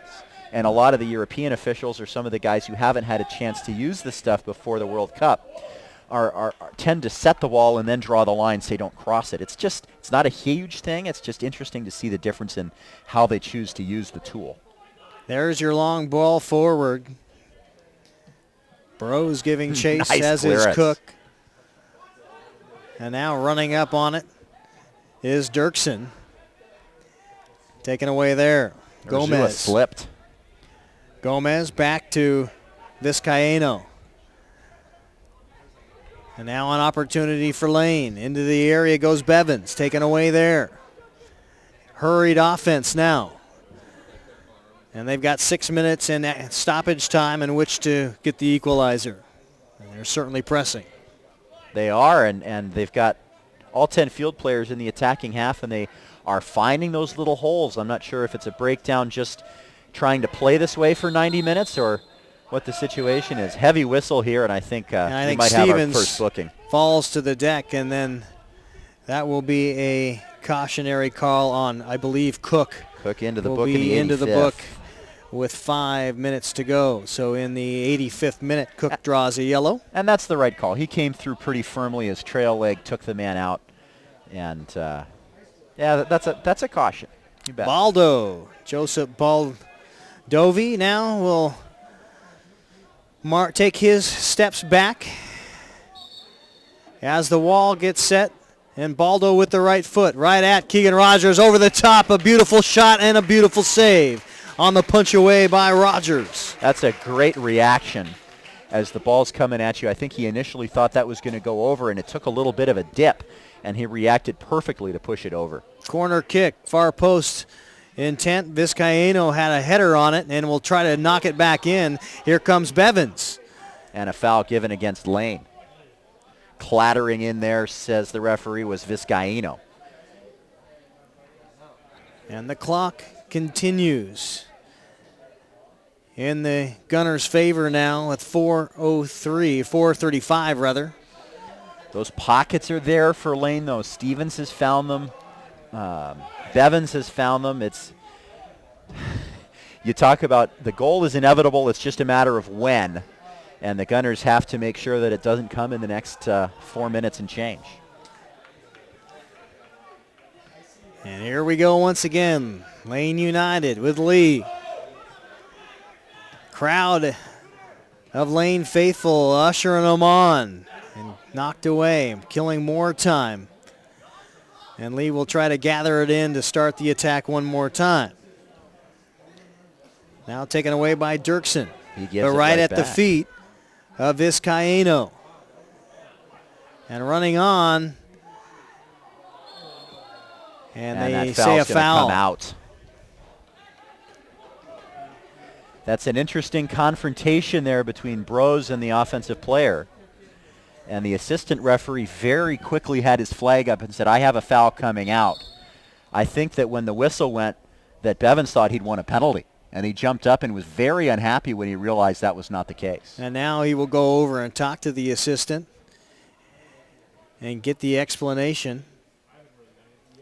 And a lot of the European officials or some of the guys who haven't had a chance to use this stuff before the World Cup tend to set the wall and then draw the line, say don't cross it. It's not a huge thing. It's just interesting to see the difference in how they choose to use the tool. There's your long ball forward. Bros giving chase, Nice as clearance. is Cook. And now running up on it is Dirksen. Taken away there. Gomez slipped. Gomez back to Vizcaino. And now an opportunity for Lane. Into the area goes Bevins, taken away there. Hurried offense now. And they've got 6 minutes in stoppage time in which to get the equalizer. And they're certainly pressing. They are, and they've got all 10 field players in the attacking half, and they are finding those little holes. I'm not sure if it's a breakdown just trying to play this way for 90 minutes or what the situation is. Heavy whistle here, and I think we might have our first booking. Falls to the deck, and then that will be a cautionary call on, I believe, Cook. Cook into the will book be in the 85th. into the book with 5 minutes to go. So in the 85th minute, Cook draws a yellow. And that's the right call. He came through pretty firmly. His trail leg took the man out. And, yeah, that's a caution. You bet. Baldo. Joseph Baldovi now will take his steps back as the wall gets set. And Baldo with the right foot, right at Keegan Rogers, over the top. A beautiful shot and a beautiful save on the punch away by Rogers. That's a great reaction as the ball's coming at you. I think he initially thought that was going to go over, and it took a little bit of a dip, and he reacted perfectly to push it over. Corner kick, far post intent. Vizcaino had a header on it and will try to knock it back in. Here comes Bevins. And a foul given against Lane. Clattering in there, says the referee, was Vizcaino. And the clock continues in the Gunners' favor now at 4:35 rather. Those pockets are there for Lane, though. Stevens has found them. Bevins has found them. You talk about the goal is inevitable. It's just a matter of when. And the Gunners have to make sure that it doesn't come in the next 4 minutes and change. And here we go once again. Lane United with Lee. Crowd of Lane faithful ushering them on. And knocked away, killing more time. And Lee will try to gather it in to start the attack one more time. Now taken away by Dirksen. He gives but it right at back. the feet of Vizcaino. And running on. And they say a foul. Come out. That's an interesting confrontation there between Bros and the offensive player. And the assistant referee very quickly had his flag up and said, I have a foul coming out. I think that when the whistle went, that Bevins thought he'd won a penalty. And he jumped up and was very unhappy when he realized that was not the case. And now he will go over and talk to the assistant and get the explanation.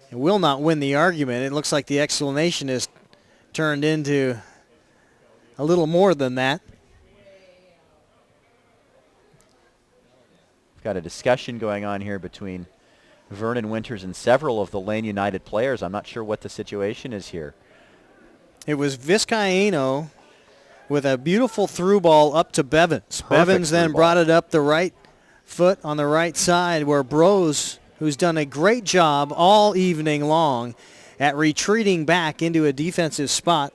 He will not win the argument. It looks like the explanation is turned into a little more than that. We've got a discussion going on here between Vernon Winters and several of the Lane United players. I'm not sure what the situation is here. It was Vizcaino with a beautiful through ball up to Bevins. Bevins then brought it up the right foot on the right side where Bros, who's done a great job all evening long at retreating back into a defensive spot.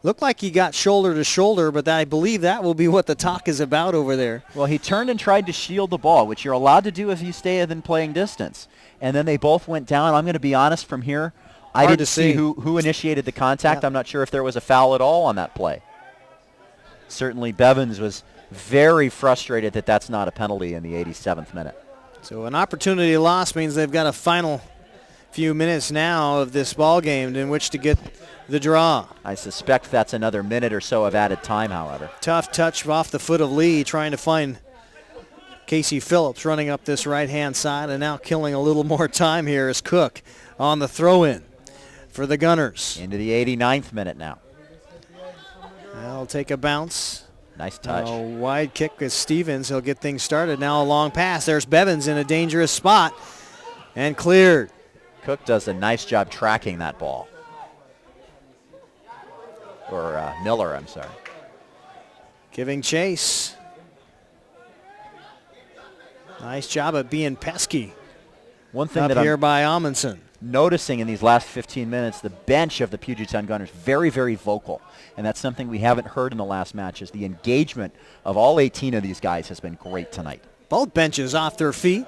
Looked like he got shoulder to shoulder, but I believe that will be what the talk is about over there. Well, he turned and tried to shield the ball, which you're allowed to do if you stay within playing distance. And then they both went down. I'm going to be honest from here. I didn't see who initiated the contact. I'm not sure if there was a foul at all on that play. Certainly Bevins was very frustrated that that's not a penalty in the 87th minute. So an opportunity lost means they've got a final few minutes now of this ball game in which to get the draw. I suspect that's another minute or so of added time, however. Tough touch off the foot of Lee, trying to find Casey Phillips running up this right-hand side, and now killing a little more time here is Cook on the throw-in for the Gunners. Into the 89th minute now. They'll take a bounce. Nice touch. A wide kick with Stevens. He'll get things started. Now a long pass. There's Bevins in a dangerous spot and cleared. Cook does a nice job tracking that ball. or Miller, I'm sorry. Giving chase. Nice job of being pesky. One thing up that here I'm by Amundsen. Noticing in these last 15 minutes, the bench of the Puget Sound Gunners very, very vocal. And that's something we haven't heard in the last matches. The engagement of all 18 of these guys has been great tonight. Both benches off their feet,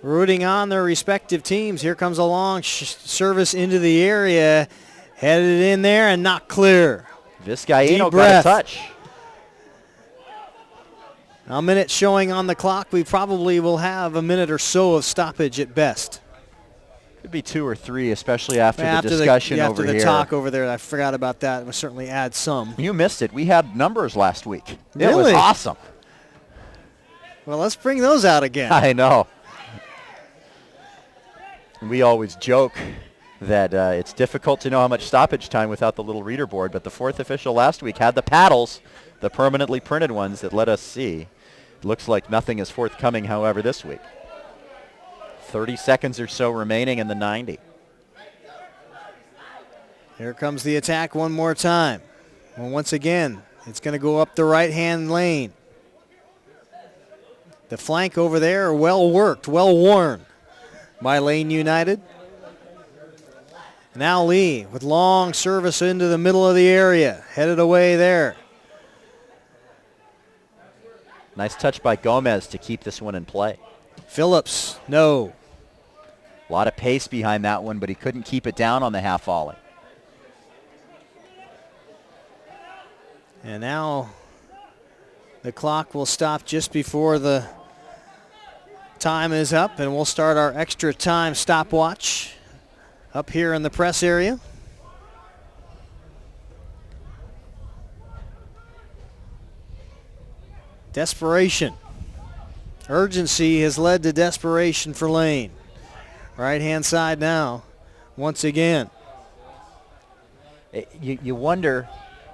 rooting on their respective teams. Here comes a long service into the area. Headed in there and not clear. Vizcaino got a touch. A minute showing on the clock. We probably will have a minute or so of stoppage at best. Could be 2 or 3, especially after the discussion over here. After the talk over there. I forgot about that. We'll certainly add some. You missed it. We had numbers last week. Really? It was awesome. Well, let's bring those out again. I know. We always joke that it's difficult to know how much stoppage time without the little reader board, but the fourth official last week had the paddles, the permanently printed ones that let us see. It looks like nothing is forthcoming, however, this week. 30 seconds or so remaining in the 90. Here comes the attack one more time. Well, once again, it's going to go up the right-hand lane. The flank over there, well worked, well worn by Lane United. Now Lee with long service into the middle of the area, headed away there. Nice touch by Gomez to keep this one in play. Phillips, no. A lot of pace behind that one, but he couldn't keep it down on the half volley. And now the clock will stop just before the time is up, and we'll start our extra time stopwatch up here in the press area. Desperation. Urgency has led to desperation for Lane. Right-hand side now, once again. You wonder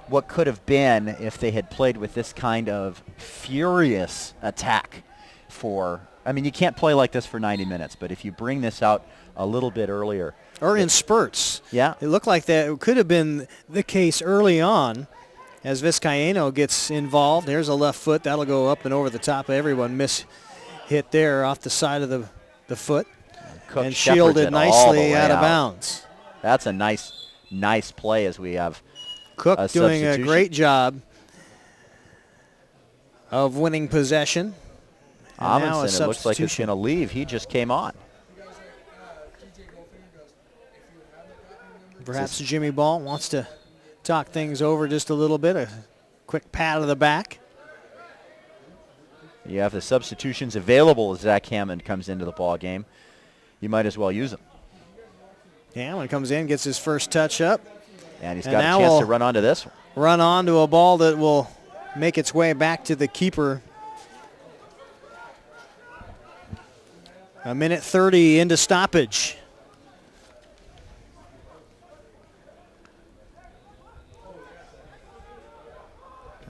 what could have been if they had played with this kind of furious attack for, I mean, you can't play like this for 90 minutes, but if you bring this out a little bit earlier. Or in spurts. Yeah. It looked like that could have been the case early on as Vizcaino gets involved. There's a left foot. That'll go up and over the top of everyone. Miss hit there off the side of the foot. Cook and shielded nicely out of bounds. That's a nice play as we have Cook doing a great job of winning possession. Amundsen, it looks like he's going to leave. He just came on. Perhaps Jimmy Ball wants to talk things over just a little bit. A quick pat of the back. You have the substitutions available as Zach Hammond comes into the ball game. You might as well use them. Yeah, when he comes in, gets his first touch up. And he's got a chance to run onto this one. Run onto a ball that will make its way back to the keeper. A minute 30 into stoppage.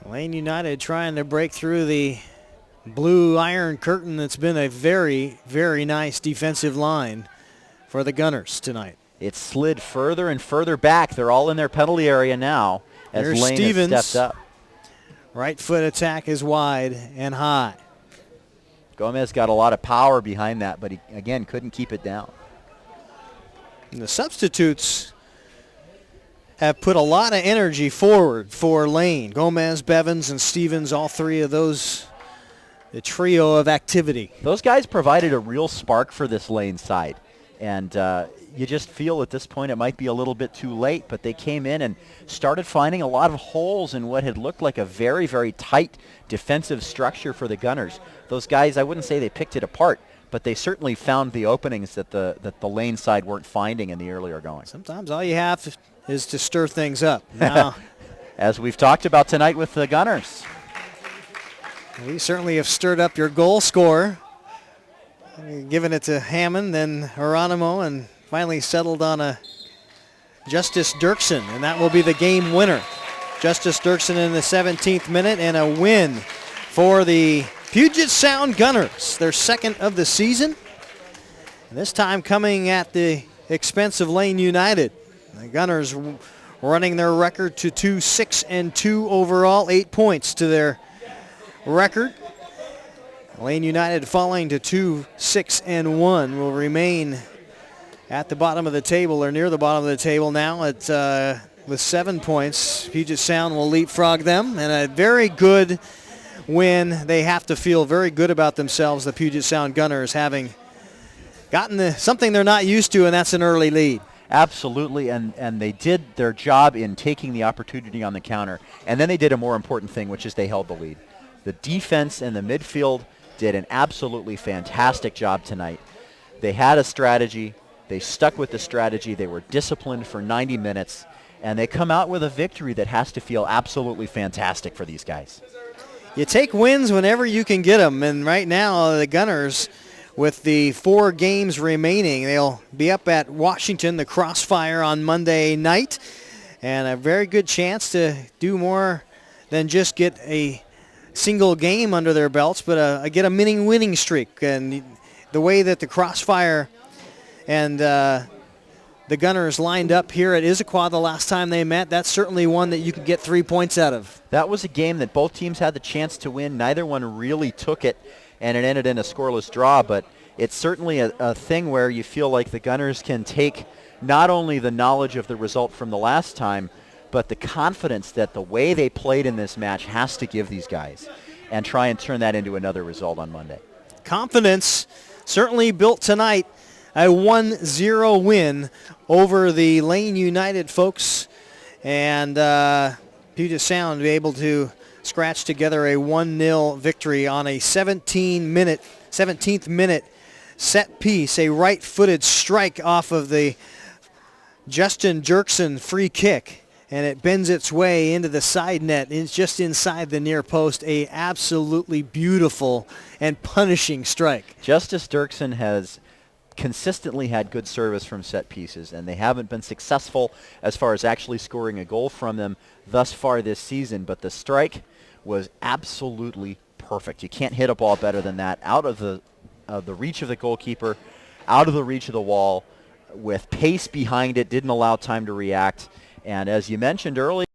Lane United trying to break through the blue iron curtain that's been a very, very nice defensive line for the Gunners tonight. It slid further and further back. They're all in their penalty area now as There's Lane Stevens. has stepped up. Right foot attack is wide and high. Gomez got a lot of power behind that, but he, again, couldn't keep it down. And the substitutes have put a lot of energy forward for Lane. Gomez, Bevins, and Stevens, all three of those, the trio of activity. Those guys provided a real spark for this Lane side. And you just feel at this point it might be a little bit too late, but they came in and started finding a lot of holes in what had looked like a very, very tight defensive structure for the Gunners. Those guys, I wouldn't say they picked it apart, but they certainly found the openings that the Lane side weren't finding in the earlier going. Sometimes all you have is to stir things up. Now, as we've talked about tonight with the Gunners. We certainly have stirred up your goal scorer. Giving it to Hammond, then Geronimo, and finally settled on a Justice Dirksen, and that will be the game winner. Justice Dirksen in the 17th minute, and a win for the Puget Sound Gunners, their second of the season. And this time coming at the expense of Lane United. The Gunners running their record to 2-6-2 overall, 8 points to their record. Lane United falling to 2-6-1 will remain at the bottom of the table or near the bottom of the table now with 7 points. Puget Sound will leapfrog them, and a very good win. They have to feel very good about themselves, the Puget Sound Gunners, having gotten something they're not used to, and that's an early lead. Absolutely, and they did their job in taking the opportunity on the counter, and then they did a more important thing, which is they held the lead. The defense and the midfield did an absolutely fantastic job tonight. They had a strategy. They stuck with the strategy. They were disciplined for 90 minutes, and they come out with a victory that has to feel absolutely fantastic for these guys. You take wins whenever you can get them, and right now the Gunners, with the 4 games remaining, they'll be up at Washington, the Crossfire, on Monday night, and a very good chance to do more than just get a single game under their belts, but get a winning streak. And the way that the Crossfire and the Gunners lined up here at Issaquah the last time they met, that's certainly one that you could get 3 points out of. That was a game that both teams had the chance to win. Neither one really took it, and it ended in a scoreless draw, but it's certainly a thing where you feel like the Gunners can take not only the knowledge of the result from the last time, but the confidence that the way they played in this match has to give these guys, and try and turn that into another result on Monday. Confidence certainly built tonight. A 1-0 win over the Lane United folks, and Puget Sound be able to scratch together a 1-0 victory on a 17th minute set piece, a right-footed strike off of the Justin Dirksen free kick, and it bends its way into the side net. It's just inside the near post. A absolutely beautiful and punishing strike. Justice Dirksen has consistently had good service from set pieces, and they haven't been successful as far as actually scoring a goal from them thus far this season, but the strike was absolutely perfect. You can't hit a ball better than that, out of the reach of the goalkeeper, out of the reach of the wall, with pace behind it, didn't allow time to react. And as you mentioned earlier,